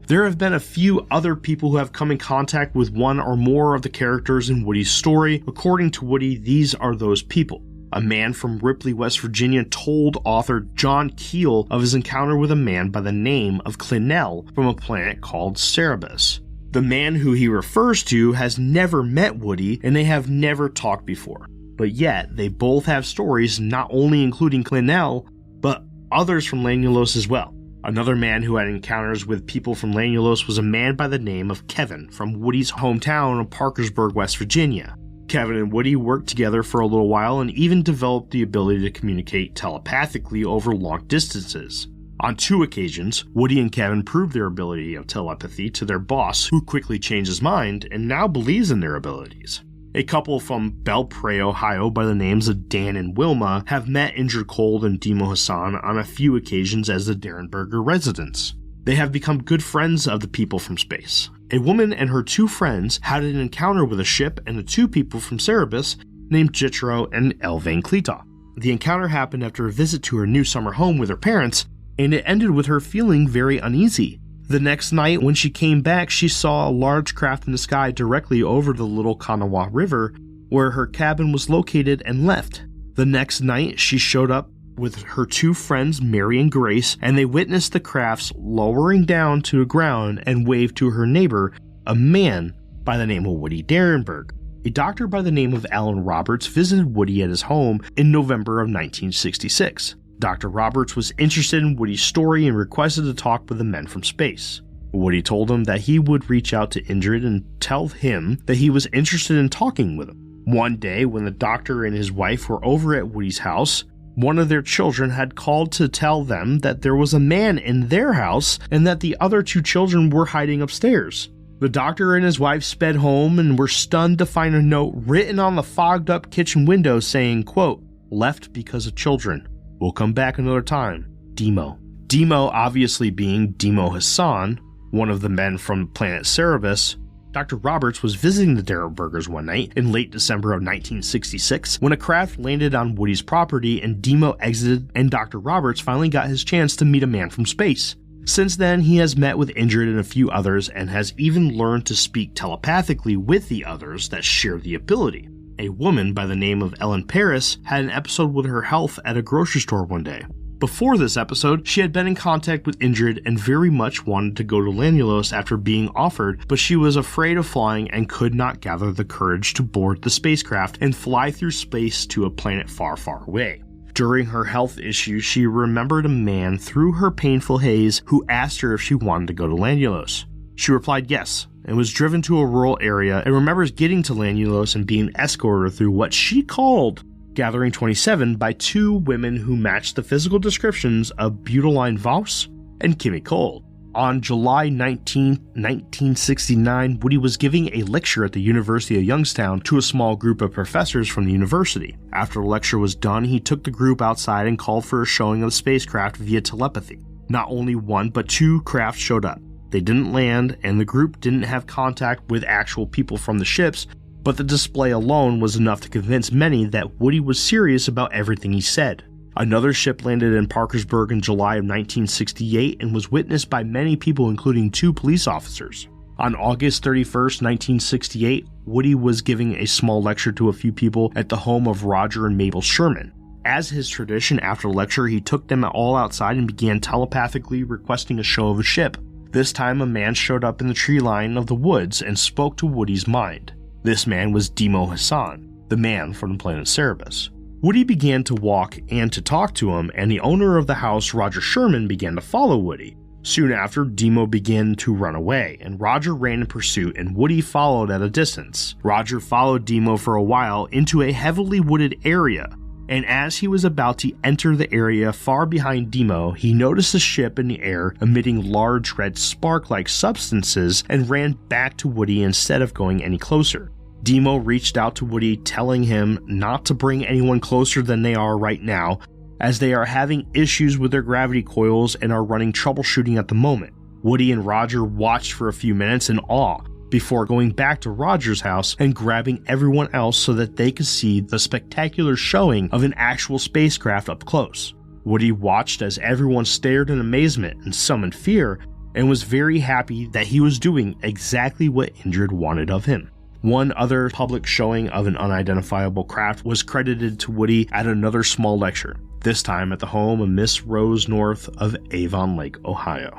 There have been a few other people who have come in contact with one or more of the characters in Woody's story. According to Woody, these are those people. A man from Ripley, West Virginia told author John Keel of his encounter with a man by the name of Clinell from a planet called Cerebus. The man who he refers to has never met Woody and they have never talked before. But yet, they both have stories not only including Clinell, but others from Lanulos as well. Another man who had encounters with people from Lanulos was a man by the name of Kevin from Woody's hometown of Parkersburg, West Virginia. Kevin and Woody worked together for a little while and even developed the ability to communicate telepathically over long distances. On 2 occasions, Woody and Kevin proved their ability of telepathy to their boss, who quickly changed his mind and now believes in their abilities. A couple from Belpre, Ohio by the names of Dan and Wilma have met Indrid Cold and Demo Hassan on a few occasions as the Derenberger residents. They have become good friends of the people from space. A woman and her 2 friends had an encounter with a ship and the 2 people from Cerebus named Jitro and Elvain Klita. The encounter happened after a visit to her new summer home with her parents, and it ended with her feeling very uneasy. The next night, when she came back, she saw a large craft in the sky directly over the Little Kanawha River, where her cabin was located, and left. The next night, she showed up with her two friends, Mary and Grace, and they witnessed the crafts lowering down to the ground and waved to her neighbor, a man by the name of Woody Derenberg. A doctor by the name of Alan Roberts visited Woody at his home in November of 1966. Dr. Roberts was interested in Woody's story and requested to talk with the men from space. Woody told him that he would reach out to Indrid and tell him that he was interested in talking with him. One day, when the doctor and his wife were over at Woody's house, one of their children had called to tell them that there was a man in their house and that the other two children were hiding upstairs. The doctor and his wife sped home and were stunned to find a note written on the fogged-up kitchen window saying, quote, "Left because of children. We'll come back another time. Demo." Demo obviously being Demo Hassan, one of the men from planet Cerebus. Dr. Roberts was visiting the Derenbergers one night in late December of 1966 when a craft landed on Woody's property and Demo exited, and Dr. Roberts finally got his chance to meet a man from space. Since then, he has met with Indrid and a few others and has even learned to speak telepathically with the others that share the ability. A woman by the name of Ellen Paris had an episode with her health at a grocery store one day. Before this episode, she had been in contact with Indrid and very much wanted to go to Lanulos after being offered, but she was afraid of flying and could not gather the courage to board the spacecraft and fly through space to a planet far, far away. During her health issues, she remembered a man through her painful haze who asked her if she wanted to go to Lanulos. She replied yes, and was driven to a rural area and remembers getting to Lanulos and being escorted through what she called Gathering 27 by two women who matched the physical descriptions of Butylene Voss and Indrid Cold. On July 19, 1969, Woody was giving a lecture at the University of Youngstown to a small group of professors from the university. After the lecture was done, he took the group outside and called for a showing of the spacecraft via telepathy. Not only one, but two crafts showed up. They didn't land, and the group didn't have contact with actual people from the ships, but the display alone was enough to convince many that Woody was serious about everything he said. Another ship landed in Parkersburg in July of 1968 and was witnessed by many people, including two police officers. On August 31st, 1968, Woody was giving a small lecture to a few people at the home of Roger and Mabel Sherman. As his tradition, after the lecture, he took them all outside and began telepathically requesting a show of a ship. This time, a man showed up in the tree line of the woods and spoke to Woody's mind. This man was Demo Hassan, the man from the planet Cerebus. Woody began to walk and to talk to him, and the owner of the house, Roger Sherman, began to follow Woody. Soon after, Demo began to run away, and Roger ran in pursuit, and Woody followed at a distance. Roger followed Demo for a while into a heavily wooded area, and as he was about to enter the area far behind Demo, he noticed a ship in the air emitting large red spark-like substances and ran back to Woody instead of going any closer. Demo reached out to Woody, telling him not to bring anyone closer than they are right now, as they are having issues with their gravity coils and are running troubleshooting at the moment. Woody and Roger watched for a few minutes in awe before going back to Roger's house and grabbing everyone else so that they could see the spectacular showing of an actual spacecraft up close. Woody watched as everyone stared in amazement and some in fear, and was very happy that he was doing exactly what Indrid wanted of him. One other public showing of an unidentifiable craft was credited to Woody at another small lecture, this time at the home of Miss Rose North of Avon Lake, Ohio.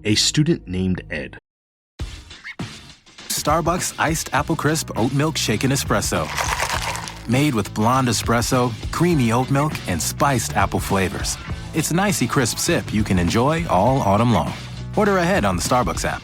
A student named Ed. Starbucks Iced Apple Crisp Oat Milk Shaken Espresso. Made with blonde espresso, creamy oat milk, and spiced apple flavors. It's an icy crisp sip you can enjoy all autumn long. Order ahead on the Starbucks app.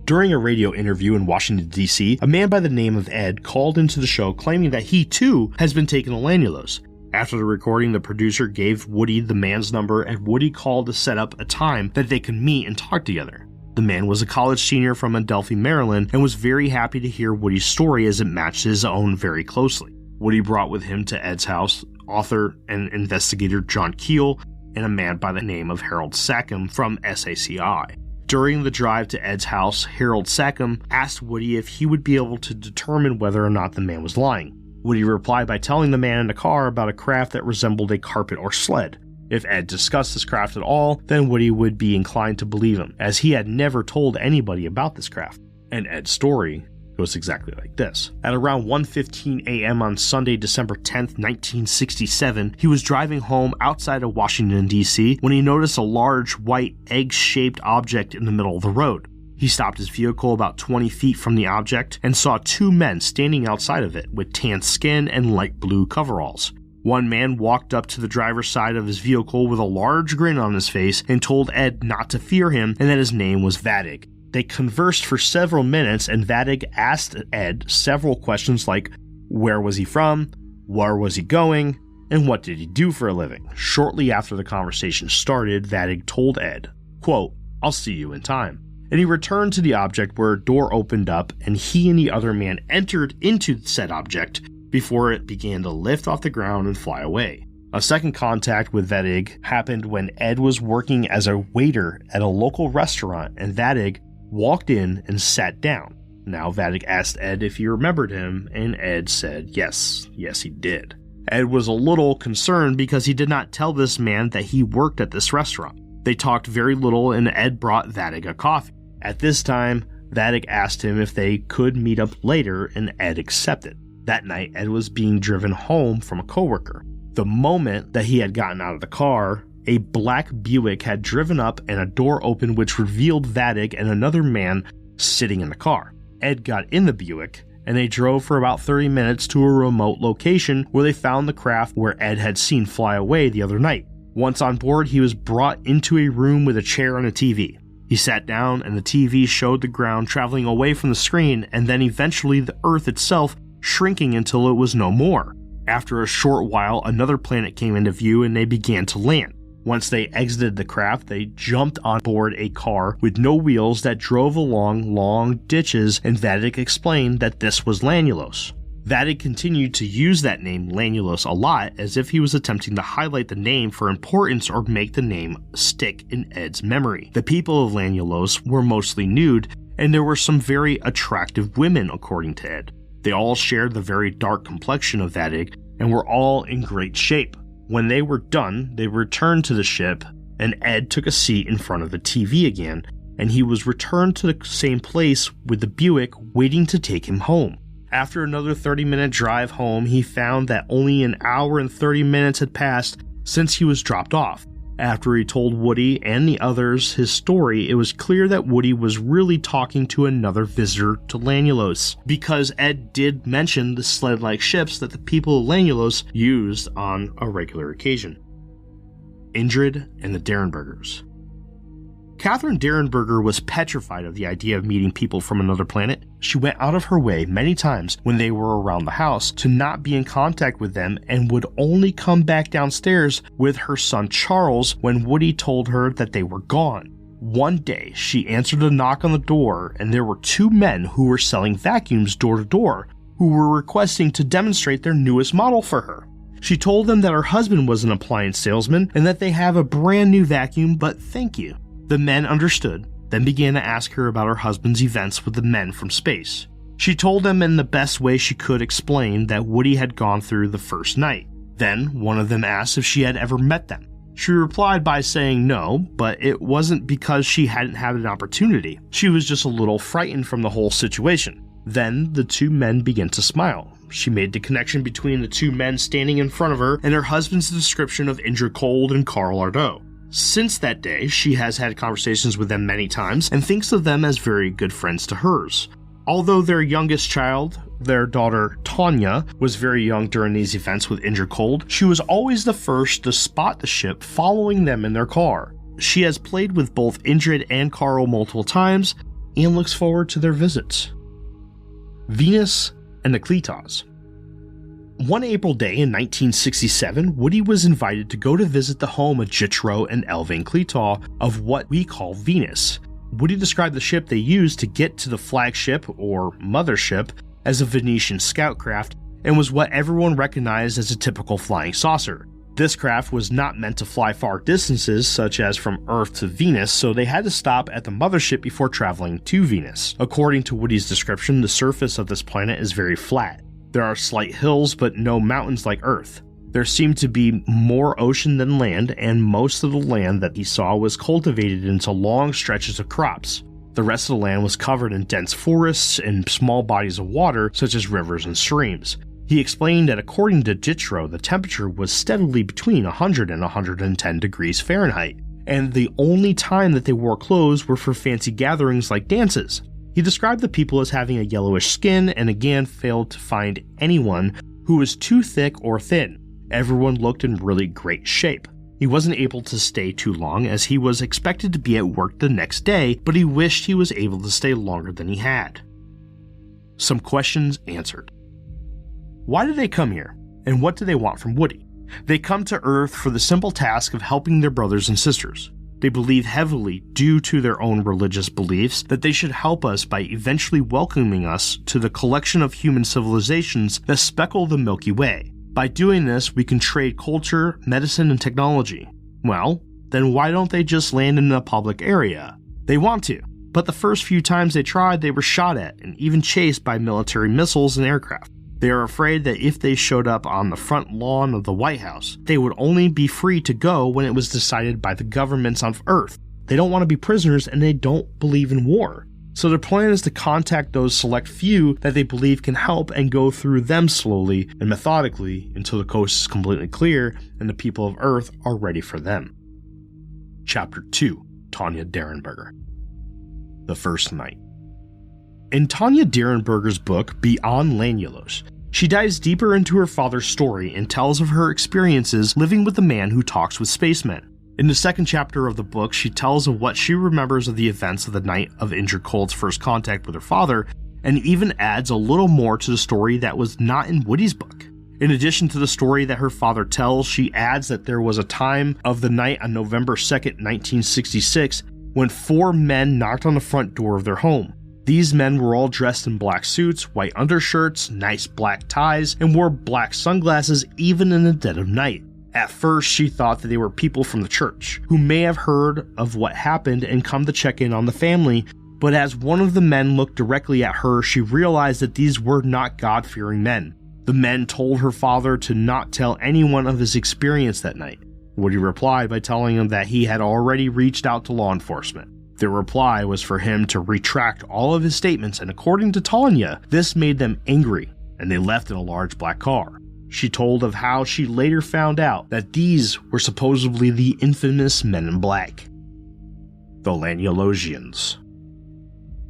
During a radio interview in Washington, D.C., a man by the name of Ed called into the show claiming that he, too, has been taken to Lanulos. After the recording, the producer gave Woody the man's number, and Woody called to set up a time that they could meet and talk together. The man was a college senior from Adelphi, Maryland, and was very happy to hear Woody's story as it matched his own very closely. Woody brought with him to Ed's house author and investigator John Keel and a man by the name of Harold Sackham from SACI. During the drive to Ed's house, Harold Sackham asked Woody if he would be able to determine whether or not the man was lying. Woody replied by telling the man in the car about a craft that resembled a carpet or sled. If Ed discussed this craft at all, then Woody would be inclined to believe him, as he had never told anybody about this craft. And Ed's story goes exactly like this. At around 1:15 a.m. on Sunday, December 10th, 1967, he was driving home outside of Washington, D.C. when he noticed a large, white, egg-shaped object in the middle of the road. He stopped his vehicle about 20 feet from the object and saw two men standing outside of it with tan skin and light blue coveralls. One man walked up to the driver's side of his vehicle with a large grin on his face and told Ed not to fear him and that his name was Vadig. They conversed for several minutes, and Vadig asked Ed several questions like, where was he from, where was he going, and what did he do for a living. Shortly after the conversation started, Vadig told Ed, quote, "I'll see you in time." And he returned to the object where a door opened up and he and the other man entered into said object before it began to lift off the ground and fly away. A second contact with Vadig happened when Ed was working as a waiter at a local restaurant, and Vadig walked in and sat down. Now Vadig asked Ed if he remembered him, and Ed said yes he did. Ed was a little concerned because he did not tell this man that he worked at this restaurant. They talked very little, and Ed brought Vadig a coffee. At this time, Vadig asked him if they could meet up later, and Ed accepted. That night, Ed was being driven home from a coworker. The moment that he had gotten out of the car, a black Buick had driven up and a door opened which revealed Vadig and another man sitting in the car. Ed got in the Buick, and they drove for about 30 minutes to a remote location where they found the craft where Ed had seen fly away the other night. Once on board, he was brought into a room with a chair and a TV. He sat down, and the TV showed the ground traveling away from the screen, and then eventually the Earth itself shrinking until it was no more. After a short while, another planet came into view and they began to land. Once they exited the craft, they jumped on board a car with no wheels that drove along long ditches, and Vadig explained that this was Lanulos. Vadig continued to use that name Lanulos a lot, as if he was attempting to highlight the name for importance or make the name stick in Ed's memory. The people of Lanulos were mostly nude, and there were some very attractive women, according to Ed. They all shared the very dark complexion of Vadig and were all in great shape. When they were done, they returned to the ship, and Ed took a seat in front of the TV again, and he was returned to the same place with the Buick waiting to take him home. After another 30-minute drive home, he found that only an hour and 30 minutes had passed since he was dropped off. After he told Woody and the others his story, it was clear that Woody was really talking to another visitor to Lanulos, because Ed did mention the sled-like ships that the people of Lanulos used on a regular occasion. Indrid and the Derenbergers. Catherine Derenberger was petrified of the idea of meeting people from another planet. She went out of her way many times when they were around the house to not be in contact with them, and would only come back downstairs with her son Charles when Woody told her that they were gone. One day, she answered a knock on the door, and there were two men who were selling vacuums door to door, who were requesting to demonstrate their newest model for her. She told them that her husband was an appliance salesman and that they have a brand new vacuum, but thank you. The men understood, then began to ask her about her husband's events with the men from space. She told them in the best way she could explain that Woody had gone through the first night. Then one of them asked if she had ever met them. She replied by saying no, but it wasn't because she hadn't had an opportunity. She was just a little frightened from the whole situation. Then the two men began to smile. She made the connection between the two men standing in front of her and her husband's description of Indrid Cold and Carl Ardot. Since that day, she has had conversations with them many times and thinks of them as very good friends to hers. Although their youngest child, their daughter Tanya, was very young during these events with Indrid Cold, she was always the first to spot the ship following them in their car. She has played with both Indrid and Carl multiple times and looks forward to their visits. Venus and the Kletos. One April day in 1967, Woody was invited to go to visit the home of Jitro and Elvain Kleto of what we call Venus. Woody described the ship they used to get to the flagship, or mothership, as a Venetian scout craft, and was what everyone recognized as a typical flying saucer. This craft was not meant to fly far distances, such as from Earth to Venus, so they had to stop at the mothership before traveling to Venus. According to Woody's description, the surface of this planet is very flat. There are slight hills, but no mountains like Earth. There seemed to be more ocean than land, and most of the land that he saw was cultivated into long stretches of crops. The rest of the land was covered in dense forests and small bodies of water, such as rivers and streams. He explained that according to Jitro, the temperature was steadily between 100 and 110 degrees Fahrenheit, and the only time that they wore clothes were for fancy gatherings like dances. He described the people as having a yellowish skin and again failed to find anyone who was too thick or thin. Everyone looked in really great shape. He wasn't able to stay too long as he was expected to be at work the next day, but he wished he was able to stay longer than he had. Some questions answered. Why did they come here, and what do they want from Woody? They come to Earth for the simple task of helping their brothers and sisters. They believe heavily, due to their own religious beliefs, that they should help us by eventually welcoming us to the collection of human civilizations that speckle the Milky Way. By doing this, we can trade culture, medicine, and technology. Well, then why don't they just land in a public area? They want to, but the first few times they tried, they were shot at and even chased by military missiles and aircraft. They are afraid that if they showed up on the front lawn of the White House, they would only be free to go when it was decided by the governments of Earth. They don't want to be prisoners and they don't believe in war. So their plan is to contact those select few that they believe can help and go through them slowly and methodically until the coast is completely clear and the people of Earth are ready for them. Chapter 2, Tanya Derenberger. The First Night. In Tanya Derenberger's book, Beyond Lanulos, she dives deeper into her father's story and tells of her experiences living with the man who talks with spacemen. In the second chapter of the book, she tells of what she remembers of the events of the night of Indrid Cold's first contact with her father, and even adds a little more to the story that was not in Woody's book. In addition to the story that her father tells, she adds that there was a time of the night on November 2nd, 1966, when 4 men knocked on the front door of their home. These men were all dressed in black suits, white undershirts, nice black ties, and wore black sunglasses even in the dead of night. At first, she thought that they were people from the church, who may have heard of what happened and come to check in on the family, but as one of the men looked directly at her, she realized that these were not God-fearing men. The men told her father to not tell anyone of his experience that night. Woody replied by telling him that he had already reached out to law enforcement. Their reply was for him to retract all of his statements, and according to Tanya, this made them angry, and they left in a large black car. She told of how she later found out that these were supposedly the infamous Men in Black. The Lanulosians.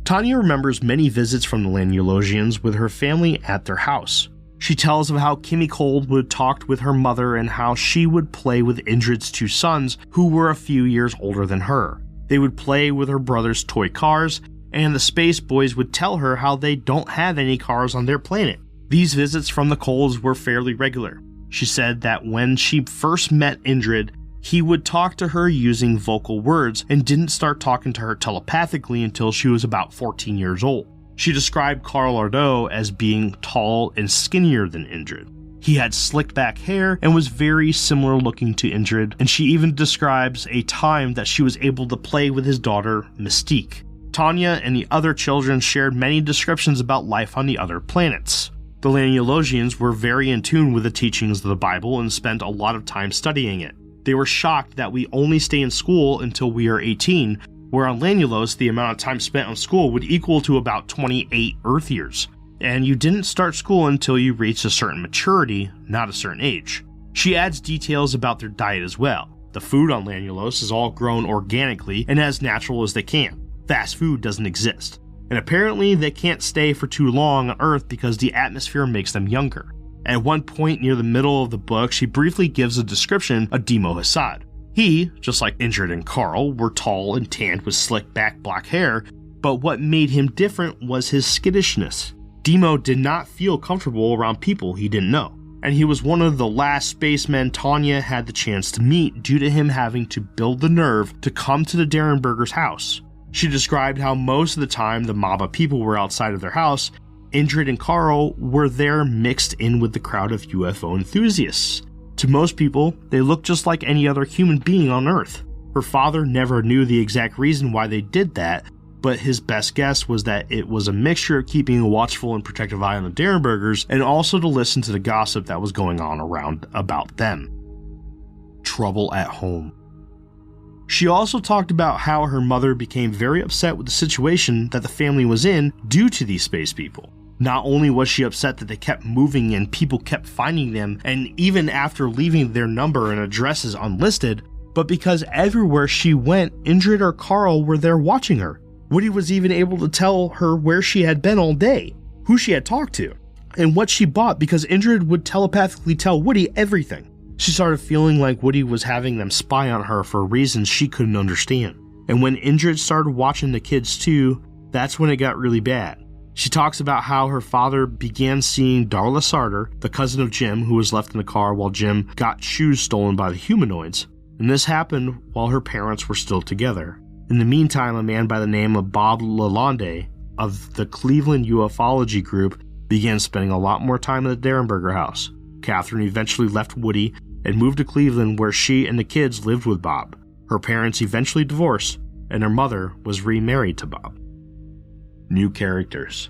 Tanya remembers many visits from the Lanulosians with her family at their house. She tells of how Kimmy Cold would talk with her mother and how she would play with Indrid's 2 sons, who were a few years older than her. They would play with her brother's toy cars, and the Space Boys would tell her how they don't have any cars on their planet. These visits from the Colds were fairly regular. She said that when she first met Indrid, he would talk to her using vocal words and didn't start talking to her telepathically until she was about 14 years old. She described Carl Ardo as being tall and skinnier than Indrid. He had slicked back hair and was very similar looking to Indrid, and she even describes a time that she was able to play with his daughter, Mystique. Tanya and the other children shared many descriptions about life on the other planets. The Lanulosians were very in tune with the teachings of the Bible and spent a lot of time studying it. They were shocked that we only stay in school until we are 18, where on Lanulos the amount of time spent on school would equal to about 28 Earth years, and you didn't start school until you reached a certain maturity, not a certain age. She adds details about their diet as well. The food on Lanulos is all grown organically and as natural as they can. Fast food doesn't exist. And apparently they can't stay for too long on Earth because the atmosphere makes them younger. At one point near the middle of the book, she briefly gives a description of Demo Hassad. He, just like Indrid and Carl, were tall and tanned with slick back black hair, but what made him different was his skittishness. Demo did not feel comfortable around people he didn't know, and he was one of the last spacemen Tanya had the chance to meet due to him having to build the nerve to come to the Derenbergers' house. She described how most of the time the mob of people were outside of their house. Indrid and Carl were there mixed in with the crowd of UFO enthusiasts. To most people, they looked just like any other human being on Earth. Her father never knew the exact reason why they did that, but his best guess was that it was a mixture of keeping a watchful and protective eye on the Derenbergers and also to listen to the gossip that was going on around about them. Trouble at home. She also talked about how her mother became very upset with the situation that the family was in due to these space people. Not only was she upset that they kept moving and people kept finding them, and even after leaving their number and addresses unlisted, but because everywhere she went, Indrid or Carl were there watching her. Woody was even able to tell her where she had been all day, who she had talked to, and what she bought because Indrid would telepathically tell Woody everything. She started feeling like Woody was having them spy on her for reasons she couldn't understand. And when Indrid started watching the kids too, that's when it got really bad. She talks about how her father began seeing Darla Sarter, the cousin of Jim, who was left in the car while Jim got shoes stolen by the humanoids. And this happened while her parents were still together. In the meantime, a man by the name of Bob Lalonde of the Cleveland ufology group began spending a lot more time at the Derenberger house. Catherine eventually left Woody and moved to Cleveland, where she and the kids lived with Bob. Her parents eventually divorced, and her mother was remarried to Bob. New characters.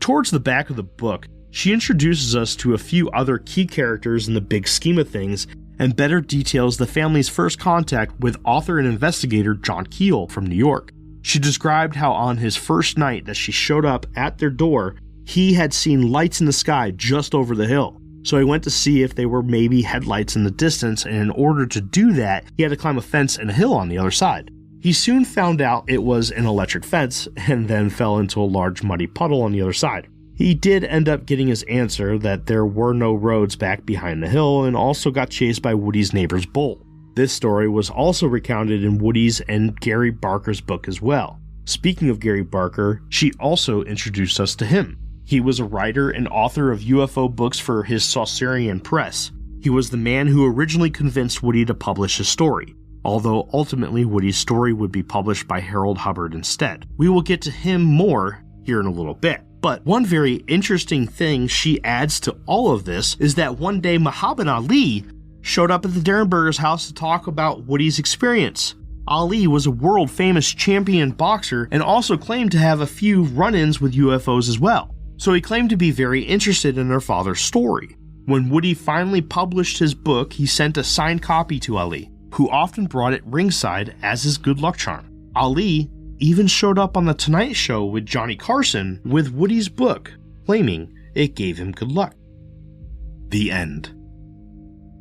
Towards the back of the book, she introduces us to a few other key characters in the big scheme of things and better details the family's first contact with author and investigator John Keel from New York. She described how on his first night that she showed up at their door, he had seen lights in the sky just over the hill. So he went to see if they were maybe headlights in the distance, and in order to do that, he had to climb a fence and a hill on the other side. He soon found out it was an electric fence, and then fell into a large muddy puddle on the other side. He did end up getting his answer that there were no roads back behind the hill, and also got chased by Woody's neighbor's bull. This story was also recounted in Woody's and Gary Barker's book as well. Speaking of Gary Barker, she also introduced us to him. He was a writer and author of UFO books for his Saucerian Press. He was the man who originally convinced Woody to publish his story, although ultimately Woody's story would be published by Harold Hubbard instead. We will get to him more here in a little bit. But one very interesting thing she adds to all of this is that one day Muhammad Ali showed up at the Derenbergers' house to talk about Woody's experience. Ali was a world-famous champion boxer and also claimed to have a few run-ins with UFOs as well. So he claimed to be very interested in their father's story. When Woody finally published his book, he sent a signed copy to Ali, who often brought it ringside as his good luck charm. Ali even showed up on The Tonight Show with Johnny Carson with Woody's book, claiming it gave him good luck. The end.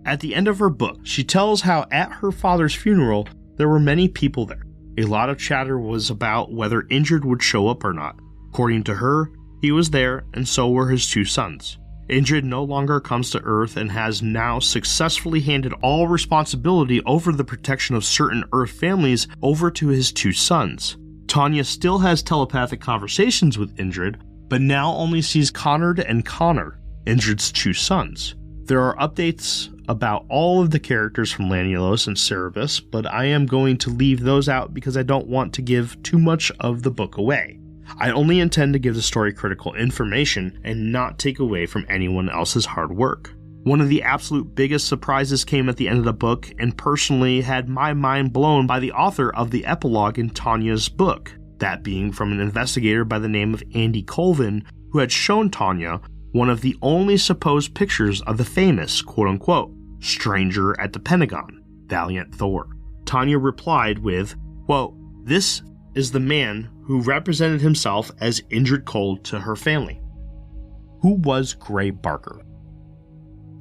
At the end of her book, she tells how at her father's funeral, there were many people there. A lot of chatter was about whether Indrid would show up or not. According to her, he was there, and so were his two sons. Indrid no longer comes to Earth and has now successfully handed all responsibility over the protection of certain Earth families over to his two sons. Tanya still has telepathic conversations with Indrid, but now only sees Conrad and Connor, Indrid's two sons. There are updates about all of the characters from Lanulos and Cerebus, but I am going to leave those out because I don't want to give too much of the book away. I only intend to give the story critical information and not take away from anyone else's hard work. One of the absolute biggest surprises came at the end of the book, and personally had my mind blown by the author of the epilogue in Tanya's book, that being from an investigator by the name of Indrid Cold, who had shown Tanya one of the only supposed pictures of the famous, quote-unquote, stranger at the Pentagon, Valiant Thor. Tanya replied with, quote, "This is the man who represented himself as Indrid Cold to her family." Who was Gray Barker?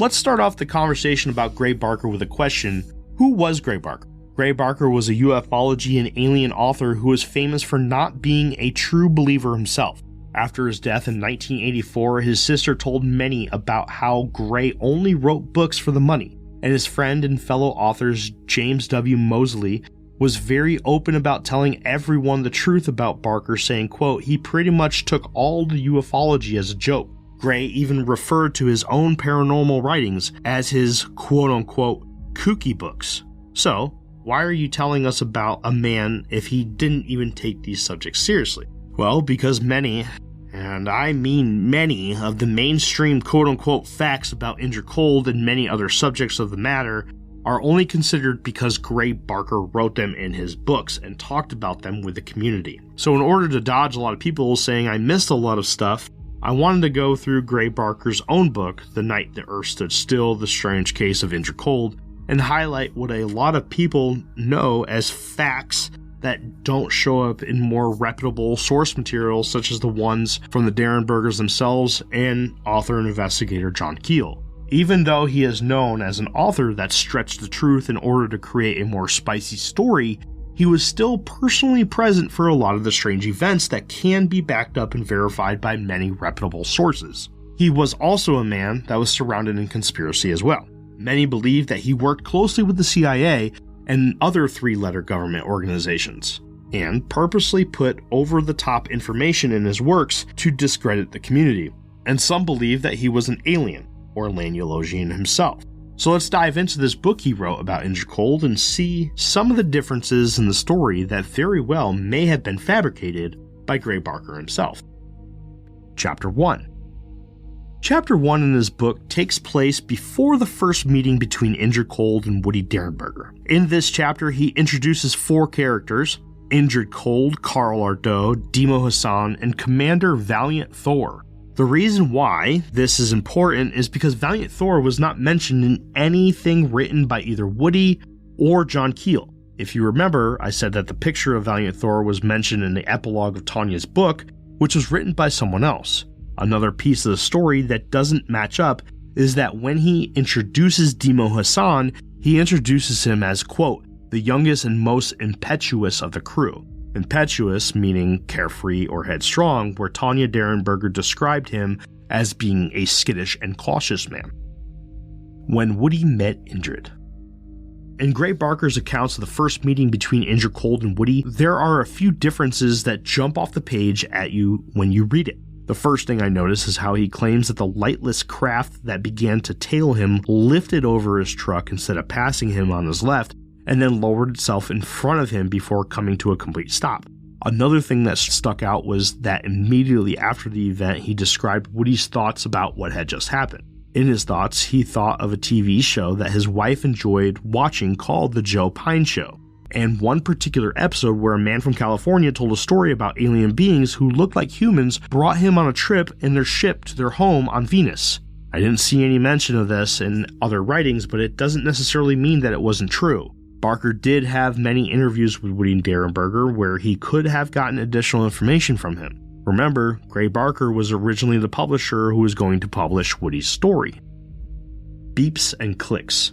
Let's start off the conversation about Gray Barker with a question. Who was Gray Barker? Gray Barker was a ufology and alien author who was famous for not being a true believer himself. After his death in 1984, his sister told many about how Gray only wrote books for the money, and his friend and fellow authors James W. Mosley was very open about telling everyone the truth about Barker, saying, quote, "He pretty much took all the ufology as a joke." Gray even referred to his own paranormal writings as his quote-unquote kooky books. So, why are you telling us about a man if he didn't even take these subjects seriously? Well, because many, and I mean many, of the mainstream quote-unquote facts about Indrid Cold and many other subjects of the matter are only considered because Gray Barker wrote them in his books and talked about them with the community. So in order to dodge a lot of people saying I missed a lot of stuff, I wanted to go through Gray Barker's own book, The Night the Earth Stood Still, The Strange Case of Indrid Cold, and highlight what a lot of people know as facts that don't show up in more reputable source materials such as the ones from the Derenbergers themselves and author and investigator John Keel. Even though he is known as an author that stretched the truth in order to create a more spicy story, he was still personally present for a lot of the strange events that can be backed up and verified by many reputable sources. He was also a man that was surrounded in conspiracy as well. Many believe that he worked closely with the CIA and other three-letter government organizations, and purposely put over-the-top information in his works to discredit the community. And some believe that he was an alien, or Lanyolosian himself. So let's dive into this book he wrote about Indrid Cold and see some of the differences in the story that very well may have been fabricated by Gray Barker himself. Chapter 1. Chapter 1 in this book takes place before the first meeting between Indrid Cold and Woody Derenberger. In this chapter, he introduces 4 characters: Indrid Cold, Carl Ardo, Demo Hassan, and Commander Valiant Thor. The reason why this is important is because Valiant Thor was not mentioned in anything written by either Woody or John Keel. If you remember, I said that the picture of Valiant Thor was mentioned in the epilogue of Tanya's book, which was written by someone else. Another piece of the story that doesn't match up is that when he introduces Demo Hassan, he introduces him as, quote, the youngest and most impetuous of the crew. Impetuous meaning carefree or headstrong, where Tanya Derenberger described him as being a skittish and cautious man. When Woody met Indrid. In Gray Barker's accounts of the first meeting between Indrid Cold and Woody, there are a few differences that jump off the page at you when you read it. The first thing I notice is how he claims that the lightless craft that began to tail him lifted over his truck instead of passing him on his left, and then lowered itself in front of him before coming to a complete stop. Another thing that stuck out was that immediately after the event, he described Woody's thoughts about what had just happened. In his thoughts, he thought of a TV show that his wife enjoyed watching called The Joe Pine Show, and one particular episode where a man from California told a story about alien beings who looked like humans brought him on a trip in their ship to their home on Venus. I didn't see any mention of this in other writings, but it doesn't necessarily mean that it wasn't true. Barker did have many interviews with Woody Derenberger where he could have gotten additional information from him. Remember, Gray Barker was originally the publisher who was going to publish Woody's story. Beeps and clicks.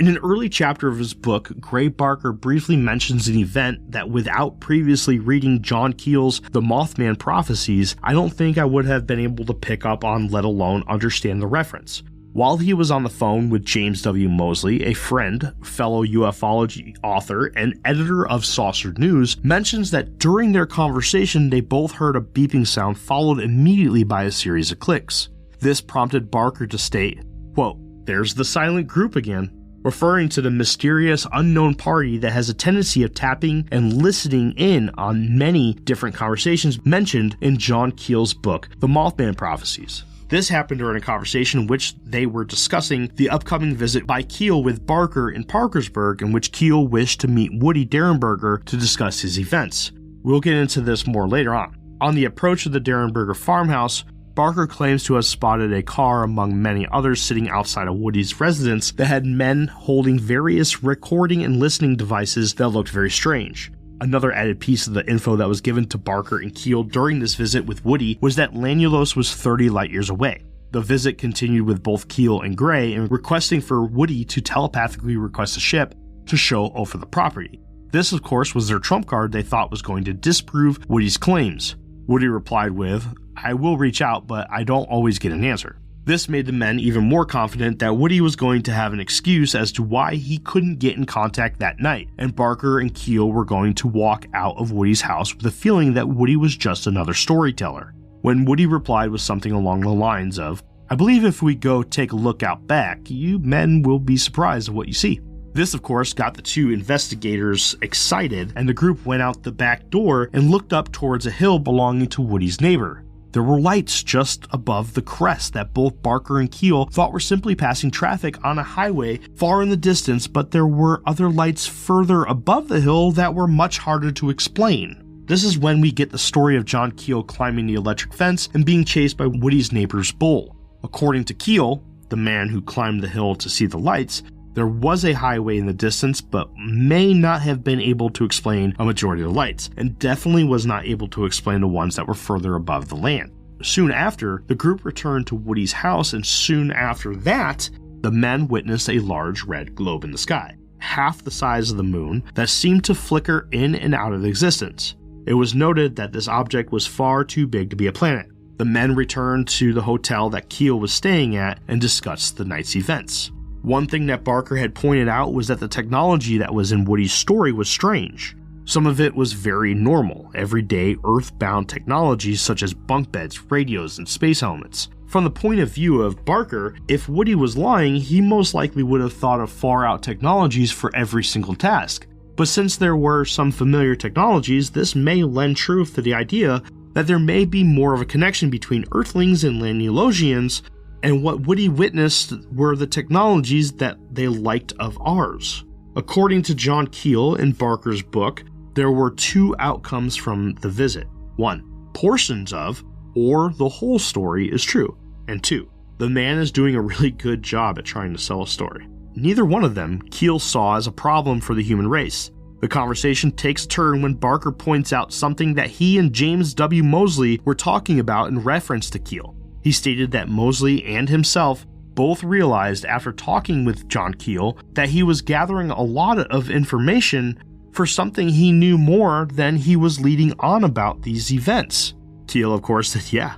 In an early chapter of his book, Gray Barker briefly mentions an event that without previously reading John Keel's The Mothman Prophecies, I don't think I would have been able to pick up on, let alone understand the reference. While he was on the phone with James W. Mosley, a friend, fellow ufology author, and editor of Saucer News, mentions that during their conversation they both heard a beeping sound followed immediately by a series of clicks. This prompted Barker to state, quote, "There's the silent group again," referring to the mysterious unknown party that has a tendency of tapping and listening in on many different conversations mentioned in John Keel's book, The Mothman Prophecies. This happened during a conversation in which they were discussing the upcoming visit by Keel with Barker in Parkersburg, in which Keel wished to meet Woody Derenberger to discuss his events. We'll get into this more later on. On the approach of the Derenberger farmhouse, Barker claims to have spotted a car among many others sitting outside of Woody's residence that had men holding various recording and listening devices that looked very strange. Another added piece of the info that was given to Barker and Keel during this visit with Woody was that Lanulos was 30 light years away. The visit continued with both Keel and Gray in requesting for Woody to telepathically request a ship to show over the property. This, of course, was their trump card they thought was going to disprove Woody's claims. Woody replied with, "I will reach out, but I don't always get an answer." This made the men even more confident that Woody was going to have an excuse as to why he couldn't get in contact that night, and Barker and Keel were going to walk out of Woody's house with the feeling that Woody was just another storyteller. When Woody replied with something along the lines of, "I believe if we go take a look out back, you men will be surprised at what you see." This, of course, got the two investigators excited, and the group went out the back door and looked up towards a hill belonging to Woody's neighbor. There were lights just above the crest that both Barker and Keel thought were simply passing traffic on a highway far in the distance, but there were other lights further above the hill that were much harder to explain. This is when we get the story of John Keel climbing the electric fence and being chased by Woody's neighbor's bull. According to Keel, the man who climbed the hill to see the lights, there was a highway in the distance, but may not have been able to explain a majority of the lights, and definitely was not able to explain the ones that were further above the land. Soon after, the group returned to Woody's house, and soon after that, the men witnessed a large red globe in the sky, half the size of the moon, that seemed to flicker in and out of existence. It was noted that this object was far too big to be a planet. The men returned to the hotel that Keel was staying at and discussed the night's events. One thing that Barker had pointed out was that the technology that was in Woody's story was strange. Some of it was very normal, everyday Earth-bound technologies such as bunk beds, radios, and space helmets. From the point of view of Barker, if Woody was lying, he most likely would have thought of far-out technologies for every single task. But since there were some familiar technologies, this may lend truth to the idea that there may be more of a connection between Earthlings and Lanulosians, and what Woody witnessed were the technologies that they liked of ours. According to John Keel in Barker's book, there were two outcomes from the visit. 1. Portions of, or the whole story is true. And 2. The man is doing a really good job at trying to sell a story. Neither one of them Keel saw as a problem for the human race. The conversation takes a turn when Barker points out something that he and James W. Moseley were talking about in reference to Keel. He stated that Moseley and himself both realized after talking with John Keel that he was gathering a lot of information for something he knew more than he was leading on about these events. Keel, of course, said, yeah,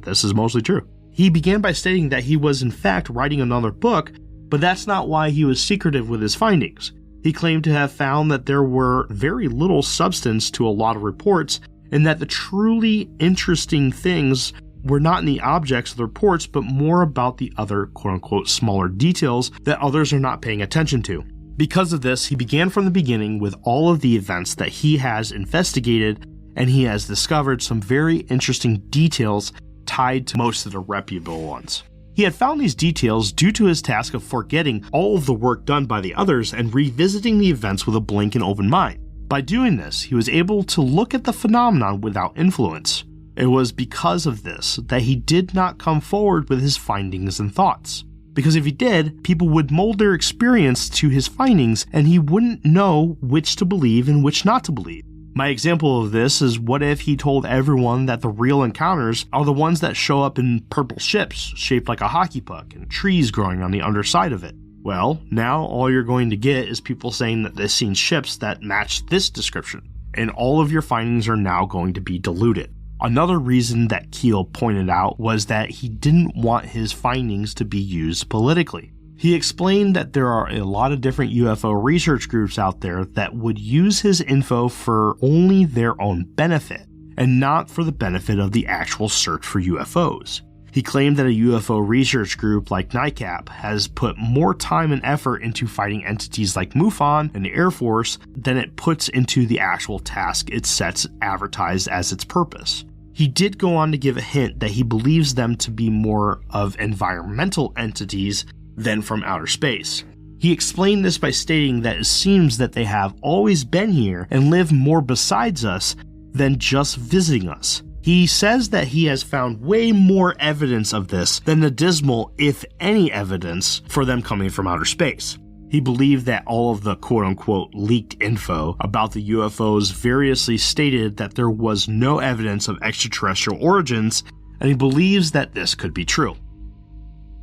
this is mostly true. He began by stating that he was in fact writing another book, but that's not why he was secretive with his findings. He claimed to have found that there were very little substance to a lot of reports, and that the truly interesting things were not in the objects of the reports, but more about the other quote-unquote smaller details that others are not paying attention to. Because of this, he began from the beginning with all of the events that he has investigated, and he has discovered some very interesting details tied to most of the reputable ones. He had found these details due to his task of forgetting all of the work done by the others and revisiting the events with a blank and open mind. By doing this, he was able to look at the phenomenon without influence. It was because of this that he did not come forward with his findings and thoughts. Because if he did, people would mold their experience to his findings and he wouldn't know which to believe and which not to believe. My example of this is, what if he told everyone that the real encounters are the ones that show up in purple ships shaped like a hockey puck and trees growing on the underside of it? Well, now all you're going to get is people saying that they've seen ships that match this description, and all of your findings are now going to be diluted. Another reason that Keel pointed out was that he didn't want his findings to be used politically. He explained that there are a lot of different UFO research groups out there that would use his info for only their own benefit, and not for the benefit of the actual search for UFOs. He claimed that a UFO research group like NICAP has put more time and effort into fighting entities like MUFON and the Air Force than it puts into the actual task it sets advertised as its purpose. He did go on to give a hint that he believes them to be more of environmental entities than from outer space. He explained this by stating that it seems that they have always been here and live more besides us than just visiting us. He says that he has found way more evidence of this than the dismal, if any, evidence for them coming from outer space. He believed that all of the quote-unquote leaked info about the UFOs variously stated that there was no evidence of extraterrestrial origins, and he believes that this could be true.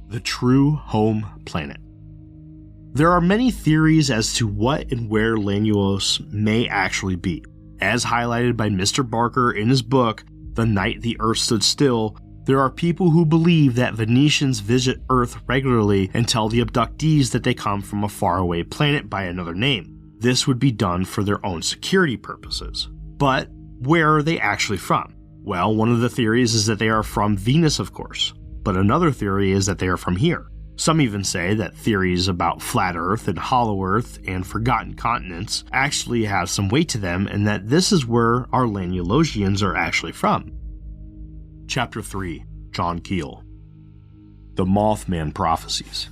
The true home planet. There are many theories as to what and where Lanulos may actually be. As highlighted by Mr. Barker in his book, The Night the Earth Stood Still, there are people who believe that Venetians visit Earth regularly and tell the abductees that they come from a faraway planet by another name. This would be done for their own security purposes. But where are they actually from? Well, one of the theories is that they are from Venus, of course. But another theory is that they are from here. Some even say that theories about flat Earth and hollow Earth and forgotten continents actually have some weight to them, and that this is where our Lanulosians are actually from. Chapter 3, John Keel. The Mothman Prophecies.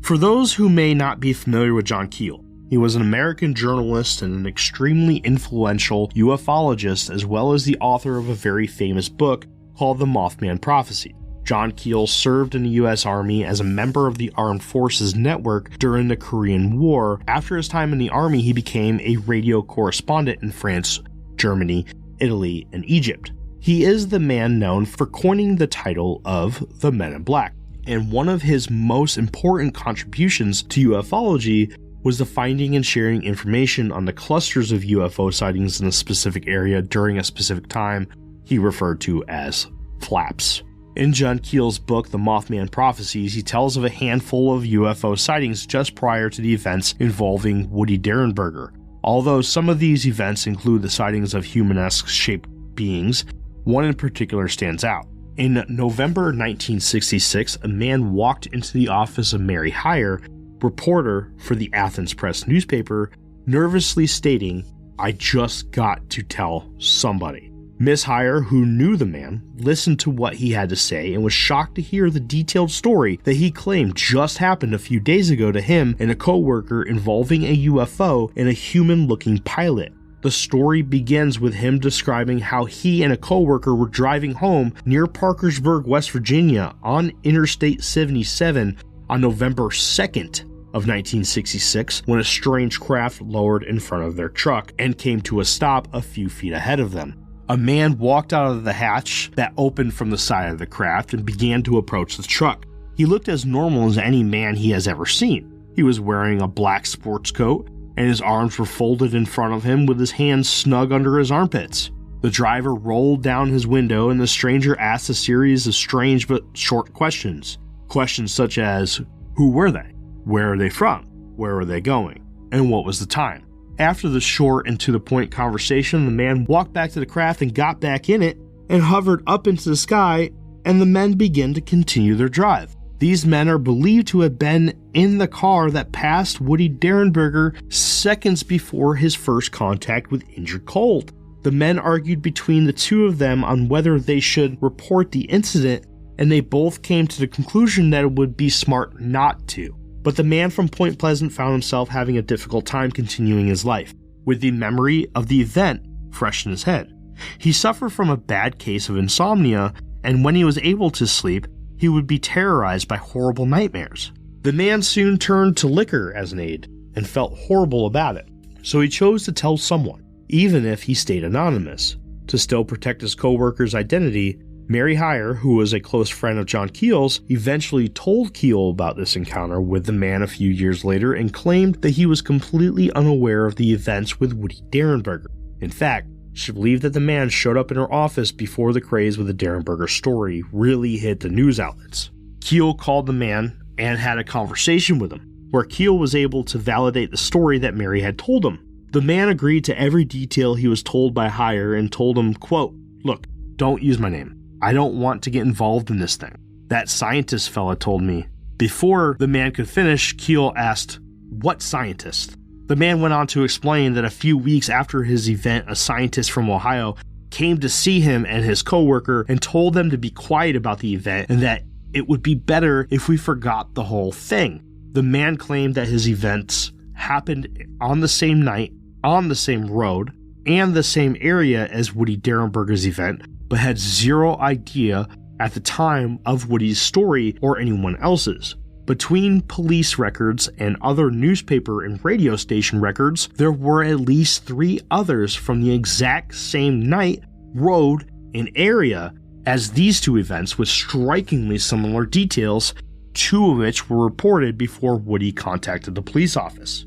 For those who may not be familiar with John Keel, he was an American journalist and an extremely influential ufologist, as well as the author of a very famous book called The Mothman Prophecy. John Keel served in the U.S. Army as a member of the Armed Forces Network during the Korean War. After his time in the Army, he became a radio correspondent in France, Germany, Italy, and Egypt. He is the man known for coining the title of the Men in Black, and one of his most important contributions to ufology was the finding and sharing information on the clusters of UFO sightings in a specific area during a specific time he referred to as flaps. In John Keel's book, The Mothman Prophecies, he tells of a handful of UFO sightings just prior to the events involving Woody Derenberger. Although some of these events include the sightings of human-esque shaped beings, one in particular stands out. In November 1966, a man walked into the office of Mary Heyer, reporter for the Athens Press newspaper, nervously stating, "I just got to tell somebody." Miss Heyer, who knew the man, listened to what he had to say and was shocked to hear the detailed story that he claimed just happened a few days ago to him and a co-worker involving a UFO and a human-looking pilot. The story begins with him describing how he and a co-worker were driving home near Parkersburg, West Virginia on Interstate 77 on November 2nd of 1966 when a strange craft lowered in front of their truck and came to a stop a few feet ahead of them. A man walked out of the hatch that opened from the side of the craft and began to approach the truck. He looked as normal as any man he has ever seen. He was wearing a black sports coat, and his arms were folded in front of him with his hands snug under his armpits. The driver rolled down his window, and the stranger asked a series of strange but short questions. Questions such as, who were they? Where are they from? Where were they going? And what was the time? After the short and to-the-point conversation, the man walked back to the craft and got back in it and hovered up into the sky, and the men began to continue their drive. These men are believed to have been in the car that passed Woody Derenberger seconds before his first contact with Indrid Cold. The men argued between the two of them on whether they should report the incident, and they both came to the conclusion that it would be smart not to. But the man from Point Pleasant found himself having a difficult time continuing his life, with the memory of the event fresh in his head. He suffered from a bad case of insomnia, and when he was able to sleep, he would be terrorized by horrible nightmares. The man soon turned to liquor as an aid, and felt horrible about it, so he chose to tell someone, even if he stayed anonymous. To still protect his co-worker's identity, Mary Heyer, who was a close friend of John Keel's, eventually told Keel about this encounter with the man a few years later and claimed that he was completely unaware of the events with Woody Derenberger. In fact, she believed that the man showed up in her office before the craze with the Derenberger story really hit the news outlets. Keel called the man and had a conversation with him, where Keel was able to validate the story that Mary had told him. The man agreed to every detail he was told by Heyer and told him, quote, "Look, don't use my name. I don't want to get involved in this thing. That scientist fella told me." Before the man could finish, Keel asked, "What scientist?" The man went on to explain that a few weeks after his event, a scientist from Ohio came to see him and his coworker and told them to be quiet about the event and that it would be better if we forgot the whole thing. The man claimed that his events happened on the same night, on the same road, and the same area as Woody Derenberger's event, but had zero idea at the time of Woody's story or anyone else's. Between police records and other newspaper and radio station records, there were at least 3 others from the exact same night, road, and area as these 2 events with strikingly similar details, 2 of which were reported before Woody contacted the police office.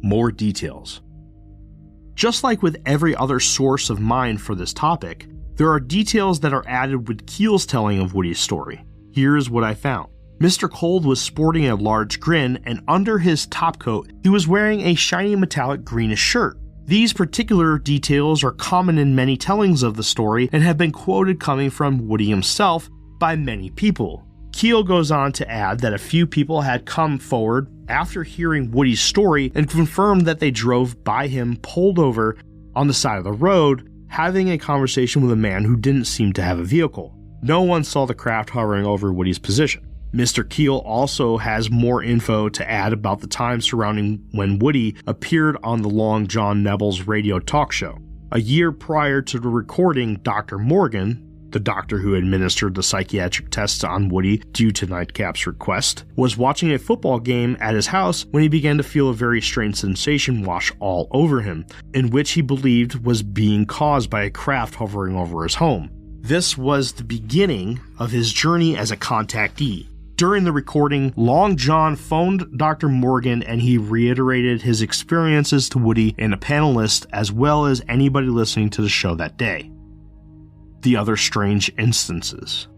More details. Just like with every other source of mine for this topic, there are details that are added with Keel's telling of Woody's story. Here's what I found. Mr. Cold was sporting a large grin, and under his topcoat, he was wearing a shiny metallic greenish shirt. These particular details are common in many tellings of the story and have been quoted coming from Woody himself by many people. Keel goes on to add that a few people had come forward after hearing Woody's story and confirmed that they drove by him pulled over on the side of the road, having a conversation with a man who didn't seem to have a vehicle. No one saw the craft hovering over Woody's position. Mr. Keel also has more info to add about the time surrounding when Woody appeared on the Long John Nebel's radio talk show. A year prior to the recording, Dr. Morgan, the doctor who administered the psychiatric tests on Woody due to Nightcap's request, was watching a football game at his house when he began to feel a very strange sensation wash all over him, in which he believed was being caused by a craft hovering over his home. This was the beginning of his journey as a contactee. During the recording, Long John phoned Dr. Morgan and he reiterated his experiences to Woody and a panelist as well as anybody listening to the show that day. The other strange instances.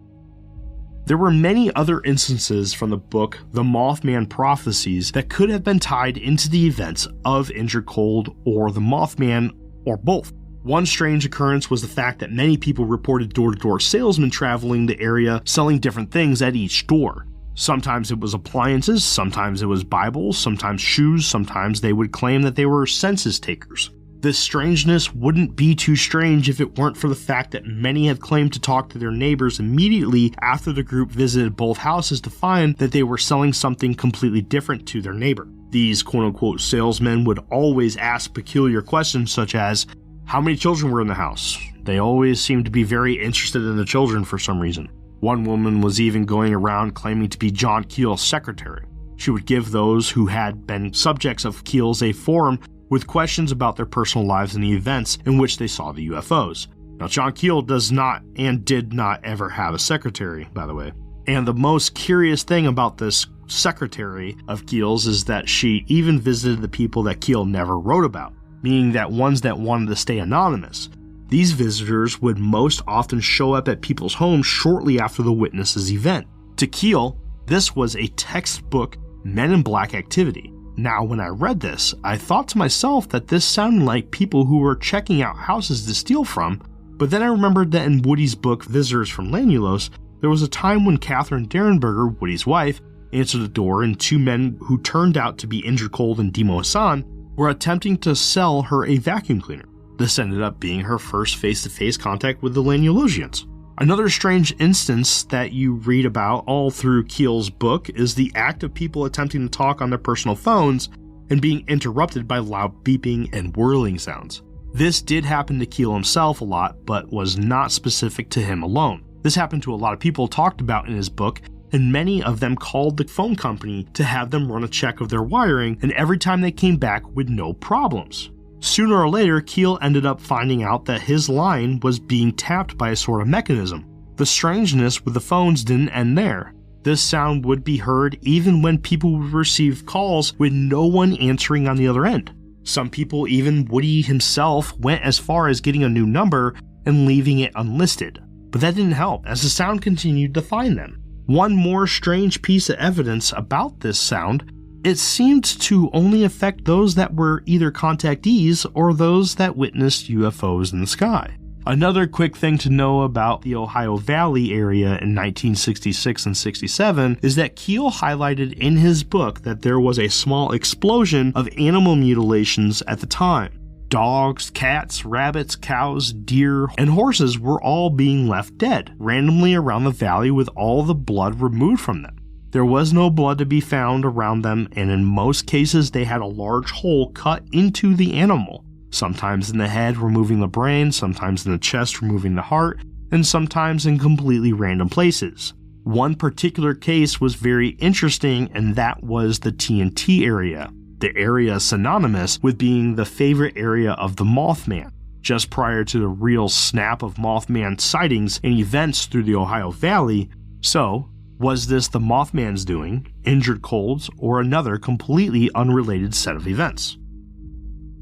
There were many other instances from the book The Mothman Prophecies that could have been tied into the events of Indrid Cold or the Mothman, or both. One strange occurrence was the fact that many people reported door-to-door salesmen traveling the area selling different things at each door. Sometimes it was appliances, sometimes it was Bibles, sometimes shoes, sometimes they would claim that they were census takers. This strangeness wouldn't be too strange if it weren't for the fact that many have claimed to talk to their neighbors immediately after the group visited both houses to find that they were selling something completely different to their neighbor. These quote-unquote salesmen would always ask peculiar questions such as, how many children were in the house? They always seemed to be very interested in the children for some reason. One woman was even going around claiming to be John Keel's secretary. She would give those who had been subjects of Keel's a forum with questions about their personal lives and the events in which they saw the UFOs. Now, John Keel does not and did not ever have a secretary, by the way. And the most curious thing about this secretary of Keel's is that she even visited the people that Keel never wrote about, meaning that ones that wanted to stay anonymous. These visitors would most often show up at people's homes shortly after the witness's event. To Keel, this was a textbook Men in Black activity. Now, when I read this, I thought to myself that this sounded like people who were checking out houses to steal from, but then I remembered that in Woody's book Visitors from Lanulos, there was a time when Catherine Derenberger, Woody's wife, answered the door and two men who turned out to be Indrid Cold and Dimo Hassan were attempting to sell her a vacuum cleaner. This ended up being her first face-to-face contact with the Lanulosians. Another strange instance that you read about all through Keel's book is the act of people attempting to talk on their personal phones and being interrupted by loud beeping and whirling sounds. This did happen to Keel himself a lot, but was not specific to him alone. This happened to a lot of people talked about in his book, and many of them called the phone company to have them run a check of their wiring, and every time they came back with no problems. Sooner or later, Keel ended up finding out that his line was being tapped by a sort of mechanism. The strangeness with the phones didn't end there. This sound would be heard even when people would receive calls with no one answering on the other end. Some people, even Woody himself, went as far as getting a new number and leaving it unlisted. But that didn't help, as the sound continued to find them. One more strange piece of evidence about this sound: it seemed to only affect those that were either contactees or those that witnessed UFOs in the sky. Another quick thing to know about the Ohio Valley area in 1966 and 67 is that Keel highlighted in his book that there was a small explosion of animal mutilations at the time. Dogs, cats, rabbits, cows, deer, and horses were all being left dead, randomly around the valley with all the blood removed from them. There was no blood to be found around them, and in most cases they had a large hole cut into the animal, sometimes in the head removing the brain, sometimes in the chest removing the heart, and sometimes in completely random places. One particular case was very interesting, and that was the TNT area, the area synonymous with being the favorite area of the Mothman. Just prior to the real snap of Mothman sightings and events through the Ohio Valley, so was this the Mothman's doing, Indrid Cold's, or another completely unrelated set of events?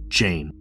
Jane.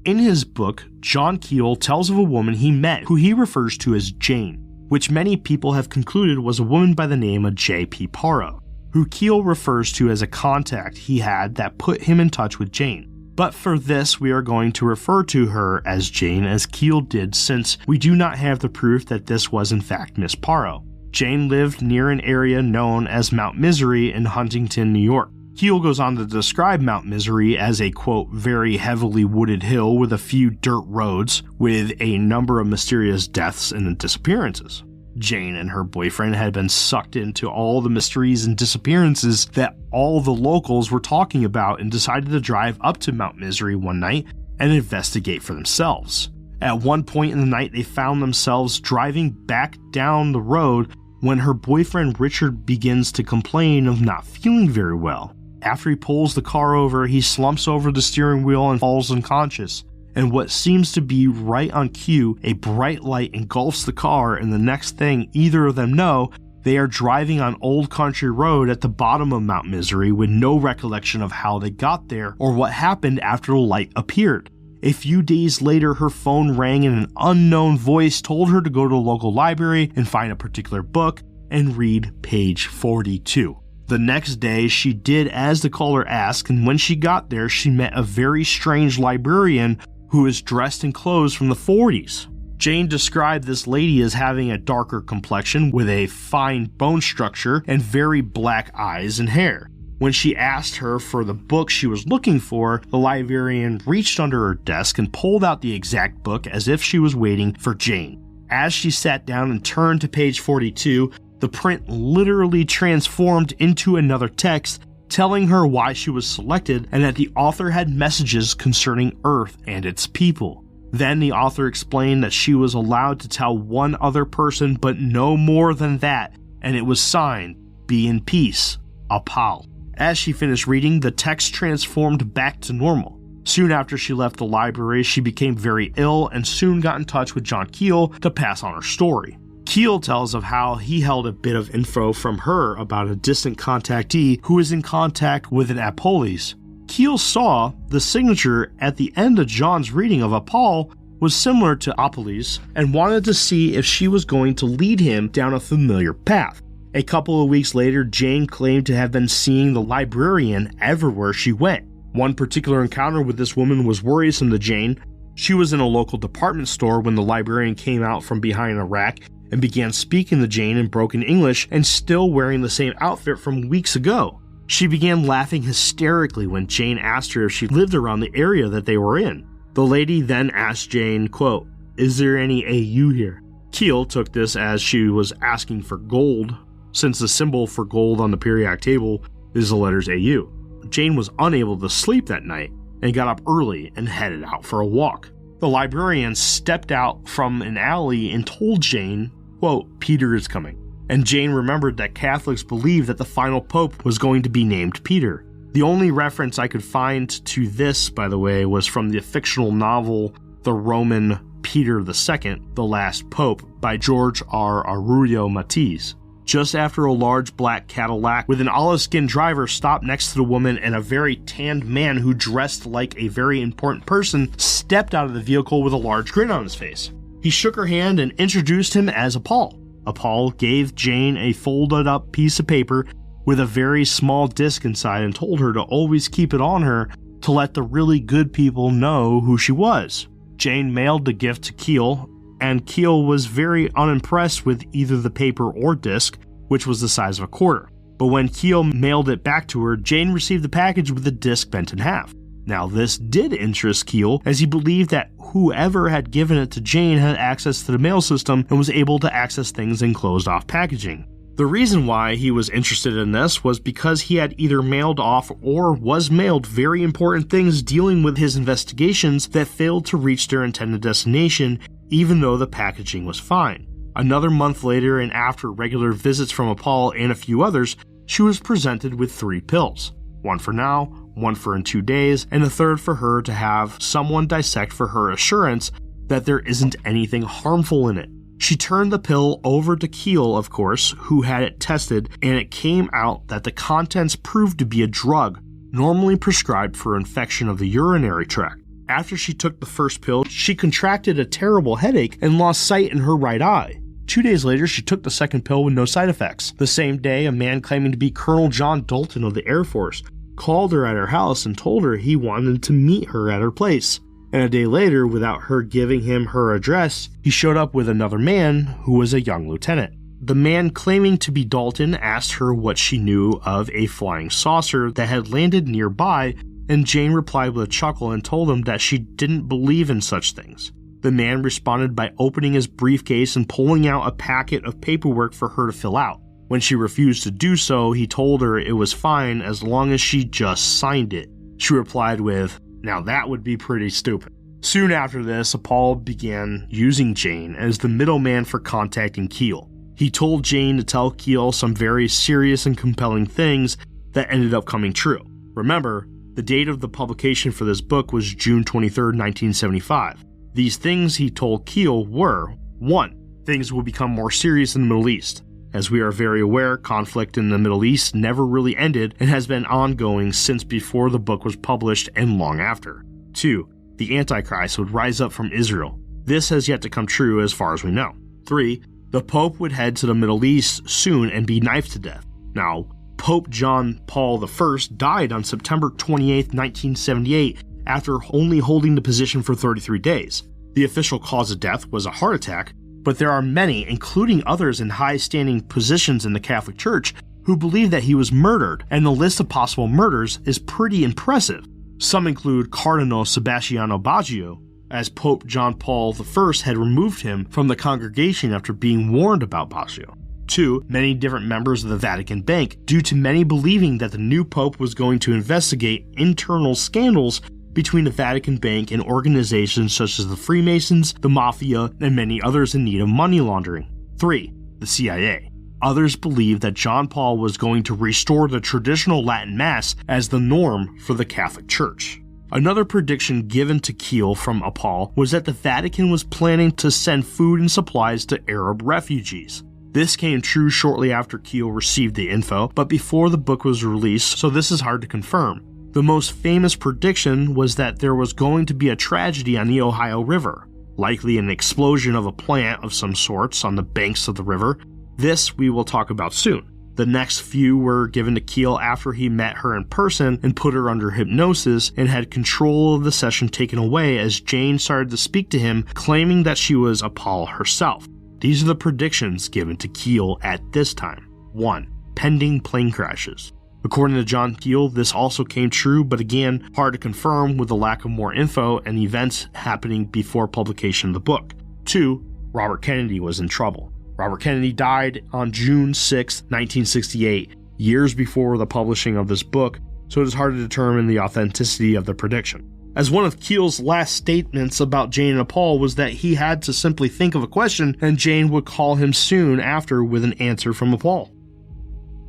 In his book, John Keel tells of a woman he met who he refers to as Jane, which many people have concluded was a woman by the name of J.P. Parro, who Keel refers to as a contact he had that put him in touch with Jane. But for this, we are going to refer to her as Jane as Keel did, since we do not have the proof that this was in fact Miss Parro. Jane lived near an area known as Mount Misery in Huntington, New York. Keel goes on to describe Mount Misery as a, quote, very heavily wooded hill with a few dirt roads with a number of mysterious deaths and disappearances. Jane and her boyfriend had been sucked into all the mysteries and disappearances that all the locals were talking about and decided to drive up to Mount Misery one night and investigate for themselves. At one point in the night, they found themselves driving back down the road when her boyfriend Richard begins to complain of not feeling very well. After he pulls the car over, he slumps over the steering wheel and falls unconscious. And what seems to be right on cue, a bright light engulfs the car, and the next thing either of them know, they are driving on Old Country Road at the bottom of Mount Misery with no recollection of how they got there or what happened after the light appeared. A few days later, her phone rang and an unknown voice told her to go to a local library and find a particular book and read page 42. The next day, she did as the caller asked, and when she got there, she met a very strange librarian who is dressed in clothes from the 40s. Jane described this lady as having a darker complexion with a fine bone structure and very black eyes and hair. When she asked her for the book she was looking for, the librarian reached under her desk and pulled out the exact book as if she was waiting for Jane. As she sat down and turned to page 42, the print literally transformed into another text telling her why she was selected and that the author had messages concerning Earth and its people. Then the author explained that she was allowed to tell one other person, but no more than that, and it was signed, "Be in peace, Apal." As she finished reading, the text transformed back to normal. Soon after she left the library, she became very ill and soon got in touch with John Keel to pass on her story. Keel tells of how he held a bit of info from her about a distant contactee who was in contact with an Apolis. Keel saw the signature at the end of John's reading of Apal was similar to Apolis and wanted to see if she was going to lead him down a familiar path. A couple of weeks later, Jane claimed to have been seeing the librarian everywhere she went. One particular encounter with this woman was worrisome to Jane. She was in a local department store when the librarian came out from behind a rack and began speaking to Jane in broken English and still wearing the same outfit from weeks ago. She began laughing hysterically when Jane asked her if she lived around the area that they were in. The lady then asked Jane, quote, "Is there any AU here?" Keel took this as she was asking for gold, since the symbol for gold on the periodic table is the letters AU. Jane was unable to sleep that night and got up early and headed out for a walk. The librarian stepped out from an alley and told Jane, quote, "Peter is coming." And Jane remembered that Catholics believed that the final pope was going to be named Peter. The only reference I could find to this, by the way, was from the fictional novel The Roman Peter II, The Last Pope by George R. Arroyo Matiz. Just after a large black Cadillac with an olive-skinned driver stopped next to the woman and a very tanned man who dressed like a very important person stepped out of the vehicle with a large grin on his face. He shook her hand and introduced him as Apal. Apal gave Jane a folded up piece of paper with a very small disc inside and told her to always keep it on her to let the really good people know who she was. Jane mailed the gift to Keel, and Keel was very unimpressed with either the paper or disc, which was the size of a quarter. But when Keel mailed it back to her, Jane received the package with the disc bent in half. Now this did interest Keel, as he believed that whoever had given it to Jane had access to the mail system and was able to access things in closed-off packaging. The reason why he was interested in this was because he had either mailed off or was mailed very important things dealing with his investigations that failed to reach their intended destination, even though the packaging was fine. Another month later, and after regular visits from Apal and a few others, she was presented with 3 pills. One for now, one for in 2 days, and a third for her to have someone dissect for her assurance that there isn't anything harmful in it. She turned the pill over to Keel, of course, who had it tested, and it came out that the contents proved to be a drug normally prescribed for infection of the urinary tract. After she took the first pill, she contracted a terrible headache and lost sight in her right eye. 2 days later, she took the second pill with no side effects. The same day, a man claiming to be Colonel John Dalton of the Air Force called her at her house and told her he wanted to meet her at her place. And a day later, without her giving him her address, he showed up with another man who was a young lieutenant. The man claiming to be Dalton asked her what she knew of a flying saucer that had landed nearby, and Jane replied with a chuckle and told him that she didn't believe in such things. The man responded by opening his briefcase and pulling out a packet of paperwork for her to fill out. When she refused to do so, he told her it was fine as long as she just signed it. She replied with, "Now that would be pretty stupid." Soon after this, Paul began using Jane as the middleman for contacting Keel. He told Jane to tell Keel some very serious and compelling things that ended up coming true. Remember, the date of the publication for this book was June 23, 1975. These things he told Keel were: 1. Things will become more serious in the Middle East. As we are very aware, conflict in the Middle East never really ended and has been ongoing since before the book was published and long after. 2. The Antichrist would rise up from Israel. This has yet to come true as far as we know. 3. The Pope would head to the Middle East soon and be knifed to death. Now, Pope John Paul I died on September 28, 1978, after only holding the position for 33 days. The official cause of death was a heart attack, but there are many, including others in high-standing positions in the Catholic Church, who believe that he was murdered, and the list of possible murders is pretty impressive. Some include Cardinal Sebastiano Baggio, as Pope John Paul I had removed him from the congregation after being warned about Baggio. 2. Many different members of the Vatican Bank, due to many believing that the new pope was going to investigate internal scandals between the Vatican Bank and organizations such as the Freemasons, the Mafia, and many others in need of money laundering. 3. The CIA. Others believe that John Paul was going to restore the traditional Latin Mass as the norm for the Catholic Church. Another prediction given to Keel from Paul was that the Vatican was planning to send food and supplies to Arab refugees. This came true shortly after Keel received the info, but before the book was released, so this is hard to confirm. The most famous prediction was that there was going to be a tragedy on the Ohio River, likely an explosion of a plant of some sorts on the banks of the river. This we will talk about soon. The next few were given to Keel after he met her in person and put her under hypnosis and had control of the session taken away as Jane started to speak to him, claiming that she was Paul herself. These are the predictions given to Keel at this time. 1. Pending plane crashes. According to John Keel, this also came true, but again, hard to confirm with the lack of more info and events happening before publication of the book. 2. Robert Kennedy was in trouble. Robert Kennedy died on June 6, 1968, years before the publishing of this book, so it is hard to determine the authenticity of the prediction. As one of Keel's last statements about Jane and Paul was that he had to simply think of a question and Jane would call him soon after with an answer from Paul.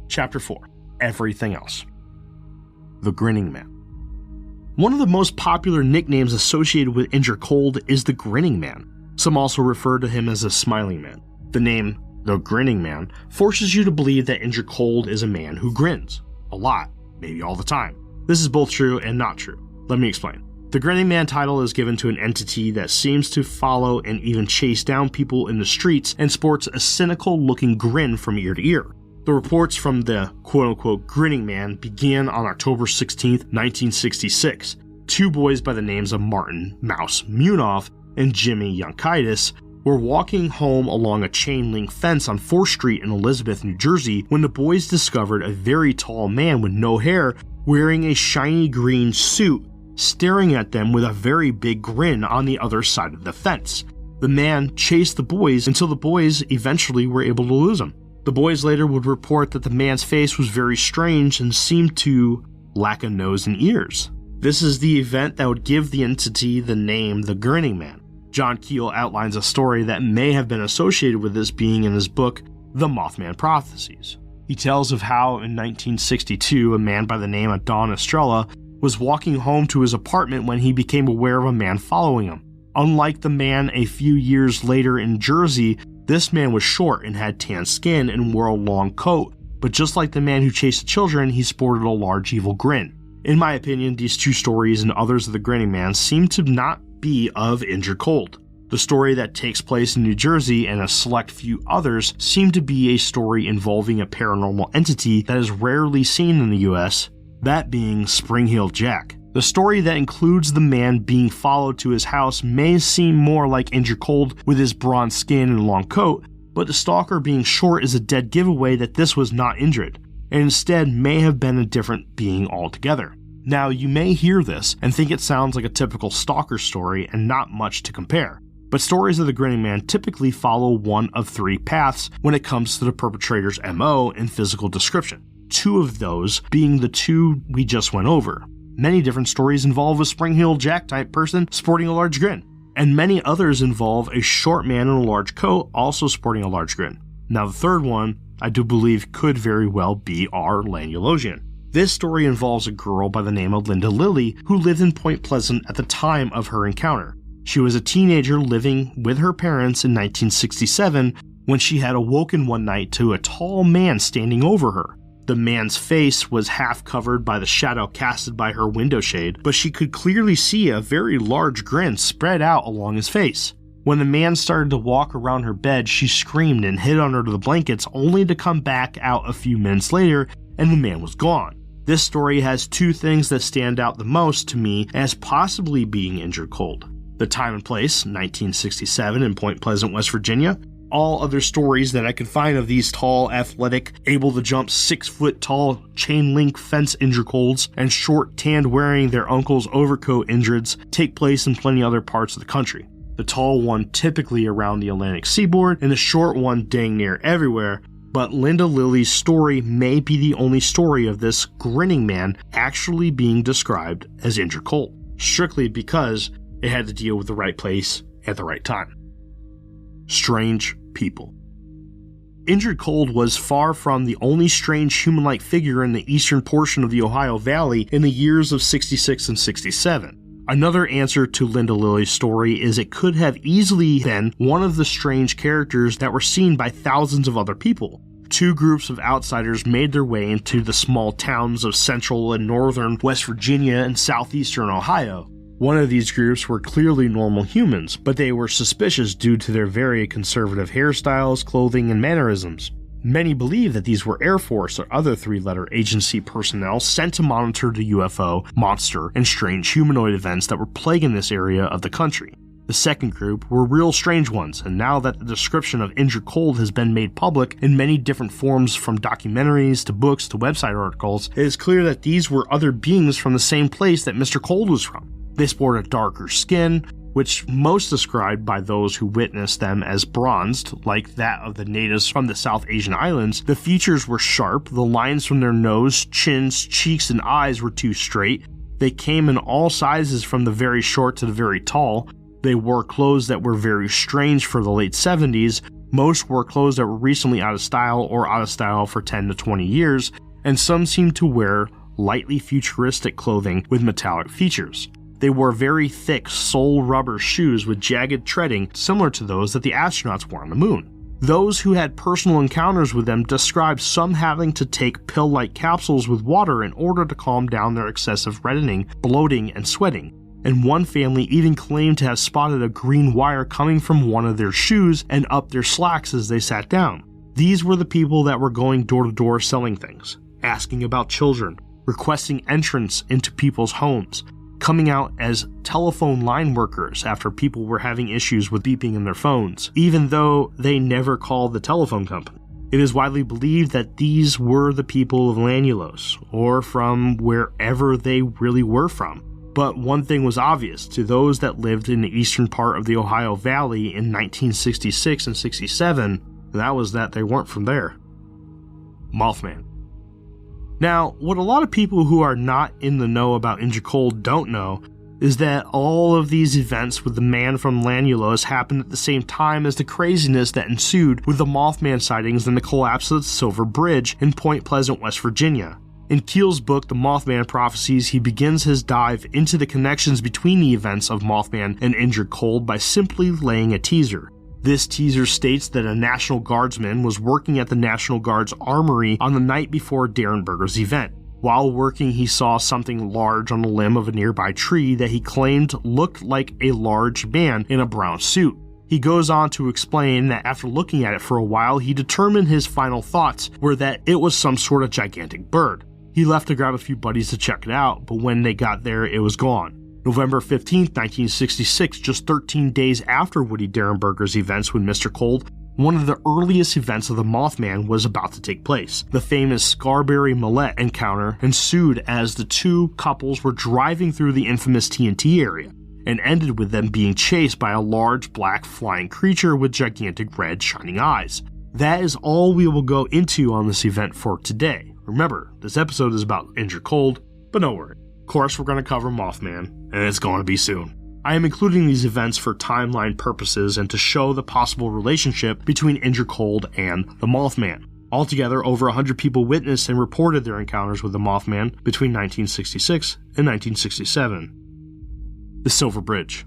Chapter 4. Everything else. The Grinning Man. One of the most popular nicknames associated with Indrid Cold is the Grinning Man. Some also refer to him as the Smiling Man. The name, the Grinning Man, forces you to believe that Indrid Cold is a man who grins. A lot, maybe all the time. This is both true and not true. Let me explain. The Grinning Man title is given to an entity that seems to follow and even chase down people in the streets and sports a cynical-looking grin from ear to ear. The reports from the quote-unquote Grinning Man began on October 16, 1966. Two boys by the names of Martin Mouse Munoz and Jimmy Yonkaitis were walking home along a chain-link fence on 4th Street in Elizabeth, New Jersey, when the boys discovered a very tall man with no hair wearing a shiny green suit staring at them with a very big grin on the other side of the fence. The man chased the boys until the boys eventually were able to lose him. The boys later would report that the man's face was very strange and seemed to lack a nose and ears. This is the event that would give the entity the name the Grinning Man. John Keel outlines a story that may have been associated with this being in his book, The Mothman Prophecies. He tells of how in 1962 a man by the name of Don Estrella was walking home to his apartment when he became aware of a man following him. Unlike the man a few years later in Jersey, this man was short and had tan skin and wore a long coat, but just like the man who chased the children, he sported a large evil grin. In my opinion, these two stories and others of the Grinning Man seem to not be of Indrid Cold. The story that takes place in New Jersey and a select few others seem to be a story involving a paranormal entity that is rarely seen in the US, that being Spring-Heeled Jack. The story that includes the man being followed to his house may seem more like Indrid Cold with his bronze skin and long coat, but the stalker being short is a dead giveaway that this was not Indrid, and instead may have been a different being altogether. Now, you may hear this and think it sounds like a typical stalker story and not much to compare, but stories of the Grinning Man typically follow one of three paths when it comes to the perpetrator's MO and physical description, two of those being the two we just went over. Many different stories involve a spring-heeled Jack-type person sporting a large grin, and many others involve a short man in a large coat also sporting a large grin. Now, the third one, I do believe, could very well be our Lanulosian. This story involves a girl by the name of Linda Lilly who lived in Point Pleasant at the time of her encounter. She was a teenager living with her parents in 1967 when she had awoken one night to a tall man standing over her. The man's face was half covered by the shadow casted by her window shade, but she could clearly see a very large grin spread out along his face. When the man started to walk around her bed, she screamed and hid under the blankets, only to come back out a few minutes later and the man was gone. This story has two things that stand out the most to me as possibly being Indrid Cold. The time and place, 1967 in Point Pleasant, West Virginia. All other stories that I could find of these tall, athletic, able to jump 6 foot tall chain link fence Indrid Colds and short tanned wearing their uncle's overcoat Indrids take place in plenty other parts of the country. The tall one typically around the Atlantic seaboard and the short one dang near everywhere. But Linda Lilly's story may be the only story of this grinning man actually being described as Indrid Cold, strictly because it had to deal with the right place at the right time. Strange people. Indrid Cold was far from the only strange human-like figure in the eastern portion of the Ohio Valley in the years of 66 and 67. Another answer to Linda Lilly's story is it could have easily been one of the strange characters that were seen by thousands of other people. Two groups of outsiders made their way into the small towns of central and northern West Virginia and southeastern Ohio. One of these groups were clearly normal humans, but they were suspicious due to their very conservative hairstyles, clothing, and mannerisms. Many believe that these were Air Force or other three-letter agency personnel sent to monitor the UFO, monster, and strange humanoid events that were plaguing this area of the country. The second group were real strange ones, and now that the description of Indrid Cold has been made public in many different forms from documentaries to books to website articles, it is clear that these were other beings from the same place that Mr. Cold was from. They sport a darker skin, which most described by those who witnessed them as bronzed, like that of the natives from the South Asian islands. The features were sharp, the lines from their nose, chins, cheeks, and eyes were too straight. They came in all sizes from the very short to the very tall. They wore clothes that were very strange for the late 70s. Most wore clothes that were recently out of style or out of style for 10 to 20 years, and some seemed to wear lightly futuristic clothing with metallic features. They wore very thick sole rubber shoes with jagged treading similar to those that the astronauts wore on the moon. Those who had personal encounters with them described some having to take pill-like capsules with water in order to calm down their excessive reddening, bloating, and sweating. And one family even claimed to have spotted a green wire coming from one of their shoes and up their slacks as they sat down. These were the people that were going door to door selling things, asking about children, requesting entrance into people's homes, coming out as telephone line workers after people were having issues with beeping in their phones, even though they never called the telephone company. It is widely believed that these were the people of Lanulos, or from wherever they really were from. But one thing was obvious to those that lived in the eastern part of the Ohio Valley in 1966 and 67, that was that they weren't from there. Mothman. Now, what a lot of people who are not in the know about Indrid Cold don't know is that all of these events with the man from Lanulos happened at the same time as the craziness that ensued with the Mothman sightings and the collapse of the Silver Bridge in Point Pleasant, West Virginia. In Keel's book, The Mothman Prophecies, he begins his dive into the connections between the events of Mothman and Indrid Cold by simply laying a teaser. This teaser states that a National Guardsman was working at the National Guard's armory on the night before Derenberger's event. While working, he saw something large on the limb of a nearby tree that he claimed looked like a large man in a brown suit. He goes on to explain that after looking at it for a while, he determined his final thoughts were that it was some sort of gigantic bird. He left to grab a few buddies to check it out, but when they got there, it was gone. November 15, 1966, just 13 days after Woody Derenberger's events with Mr. Cold, one of the earliest events of the Mothman was about to take place. The famous Scarberry Millet encounter ensued as the two couples were driving through the infamous TNT area, and ended with them being chased by a large black flying creature with gigantic red shining eyes. That is all we will go into on this event for today. Remember, this episode is about Indrid Cold, but no worry. Of course, we're going to cover Mothman, and it's going to be soon. I am including these events for timeline purposes and to show the possible relationship between Indrid Cold and the Mothman. Altogether, over 100 people witnessed and reported their encounters with the Mothman between 1966 and 1967. The Silver Bridge.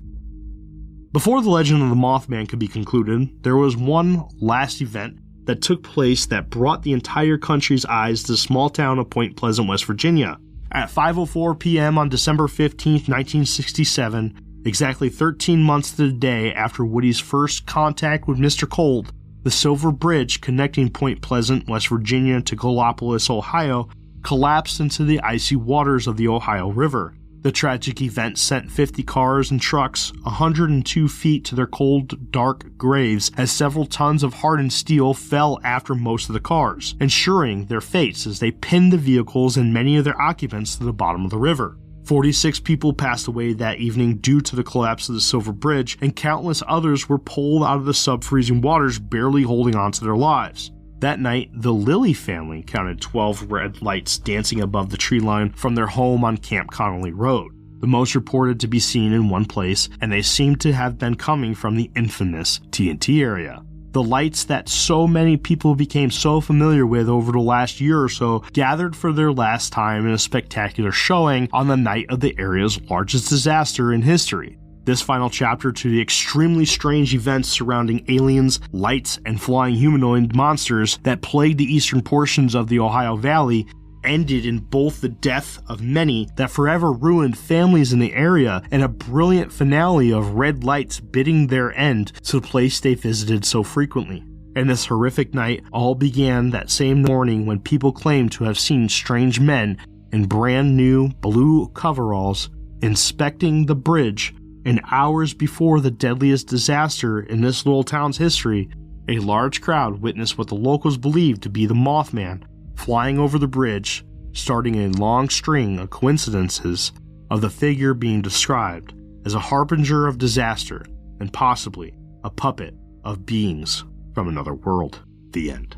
Before the legend of the Mothman could be concluded, there was one last event that took place that brought the entire country's eyes to the small town of Point Pleasant, West Virginia. At 5:04 p.m. on December 15, 1967, exactly 13 months to the day after Woody's first contact with Mr. Cold, the Silver Bridge connecting Point Pleasant, West Virginia to Gallipolis, Ohio, collapsed into the icy waters of the Ohio River. The tragic event sent 50 cars and trucks 102 feet to their cold, dark graves as several tons of hardened steel fell after most of the cars, ensuring their fates as they pinned the vehicles and many of their occupants to the bottom of the river. 46 people passed away that evening due to the collapse of the Silver Bridge, and countless others were pulled out of the sub-freezing waters, barely holding on to their lives. That night, the Lilly family counted 12 red lights dancing above the tree line from their home on Camp Connolly Road, the most reported to be seen in one place, and they seemed to have been coming from the infamous TNT area. The lights that so many people became so familiar with over the last year or so gathered for their last time in a spectacular showing on the night of the area's largest disaster in history. This final chapter to the extremely strange events surrounding aliens, lights, and flying humanoid monsters that plagued the eastern portions of the Ohio Valley ended in both the death of many that forever ruined families in the area and a brilliant finale of red lights bidding their end to the place they visited so frequently. And this horrific night all began that same morning when people claimed to have seen strange men in brand new blue coveralls inspecting the bridge. And hours before the deadliest disaster in this little town's history, a large crowd witnessed what the locals believed to be the Mothman flying over the bridge, starting a long string of coincidences of the figure being described as a harbinger of disaster and possibly a puppet of beings from another world. The end.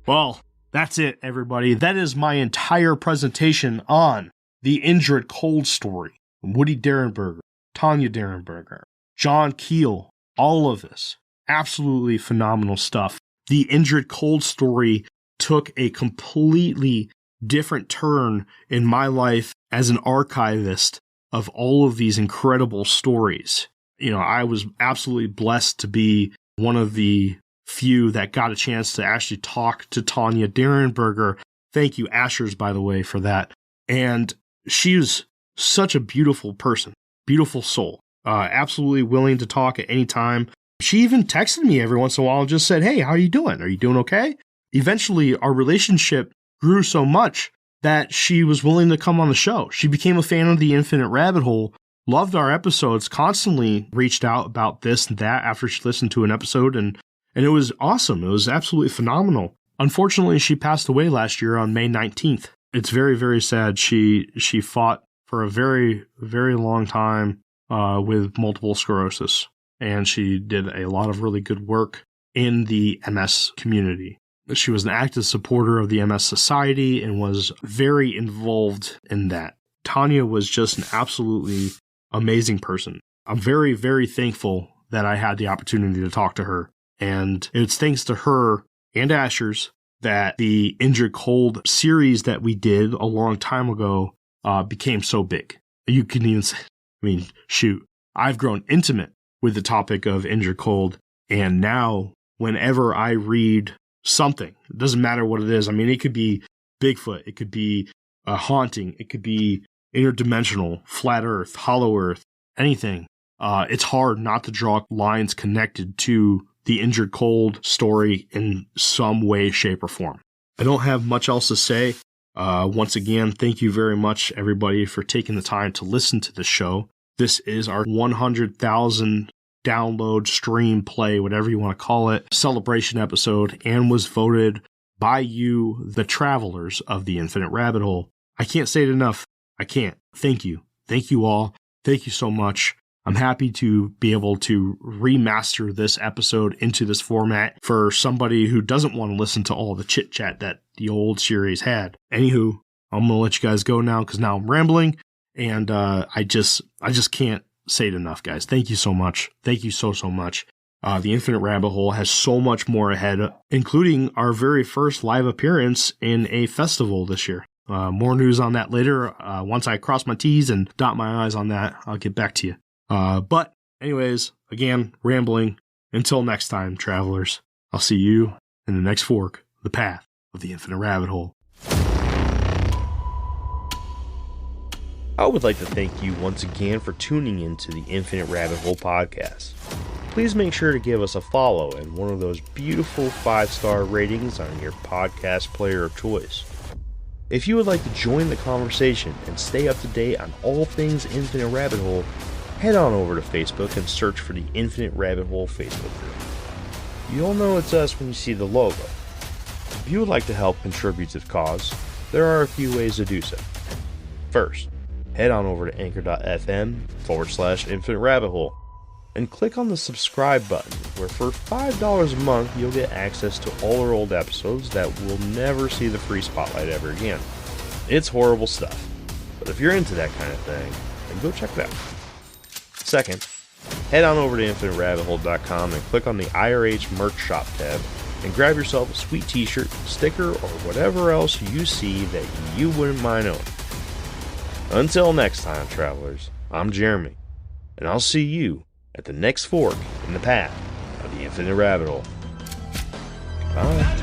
Well, that's it, everybody. That is my entire presentation on the Indrid Cold story. Woody Derenberger, Tanya Derenberger, John Keel, all of this. Absolutely phenomenal stuff. The Indrid Cold story took a completely different turn in my life as an archivist of all of these incredible stories. You know, I was absolutely blessed to be one of the few that got a chance to actually talk to Tanya Derenberger. Thank you, Ashers, by the way, for that. And she was such a beautiful person, beautiful soul, absolutely willing to talk at any time. She even texted me every once in a while and just said, "Hey, how are you doing? Are you doing okay?" Eventually, our relationship grew so much that she was willing to come on the show. She became a fan of the Infinite Rabbit Hole, loved our episodes, constantly reached out about this and that after she listened to an episode, and it was awesome. It was absolutely phenomenal. Unfortunately, she passed away last year on May 19th. It's very, very sad. She fought for a very, very long time with multiple sclerosis, and she did a lot of really good work in the MS community. She was an active supporter of the MS Society and was very involved in that. Tanya was just an absolutely amazing person. I'm very, very thankful that I had the opportunity to talk to her. And it's thanks to her and Asher's that the Indrid Cold series that we did a long time ago became so big. You can even say, shoot, I've grown intimate with the topic of Indrid Cold. And now, whenever I read something, it doesn't matter what it is. It could be Bigfoot, it could be a haunting, it could be interdimensional, flat earth, hollow earth, anything. It's hard not to draw lines connected to the Indrid Cold story in some way, shape, or form. I don't have much else to say. Once again, thank you very much, everybody, for taking the time to listen to the show. This is our 100,000 download, stream, play, whatever you want to call it, celebration episode, and was voted by you, the travelers of the Infinite Rabbit Hole. I can't say it enough. I can't. Thank you. Thank you all. Thank you so much. I'm happy to be able to remaster this episode into this format for somebody who doesn't want to listen to all the chit chat that the old series had. Anywho, I'm going to let you guys go now because now I'm rambling, and I just can't say it enough, guys. Thank you so much. Thank you so much. The Infinite Rabbit Hole has so much more ahead, including our very first live appearance in a festival this year. More news on that later. Once I cross my T's and dot my I's on that, I'll get back to you. But anyways, again, rambling. Until next time, travelers, I'll see you in the next fork, the path of the Infinite Rabbit Hole. I would like to thank you once again for tuning in to the Infinite Rabbit Hole podcast. Please make sure to give us a follow and one of those beautiful 5-star ratings on your podcast player of choice. If you would like to join the conversation and stay up to date on all things Infinite Rabbit Hole, head on over to Facebook and search for the Infinite Rabbit Hole Facebook group. You'll know it's us when you see the logo. If you would like to help contribute to the cause, there are a few ways to do so. First, head on over to anchor.fm/Infinite Rabbit Hole and click on the subscribe button, where for $5 a month you'll get access to all our old episodes that will never see the free spotlight ever again. It's horrible stuff, but if you're into that kind of thing, then go check it out. Second, head on over to InfiniteRabbitHole.com and click on the IRH merch shop tab and grab yourself a sweet t-shirt, sticker, or whatever else you see that you wouldn't mind owning. Until next time, travelers, I'm Jeremy, and I'll see you at the next fork in the path of the Infinite Rabbit Hole. Bye.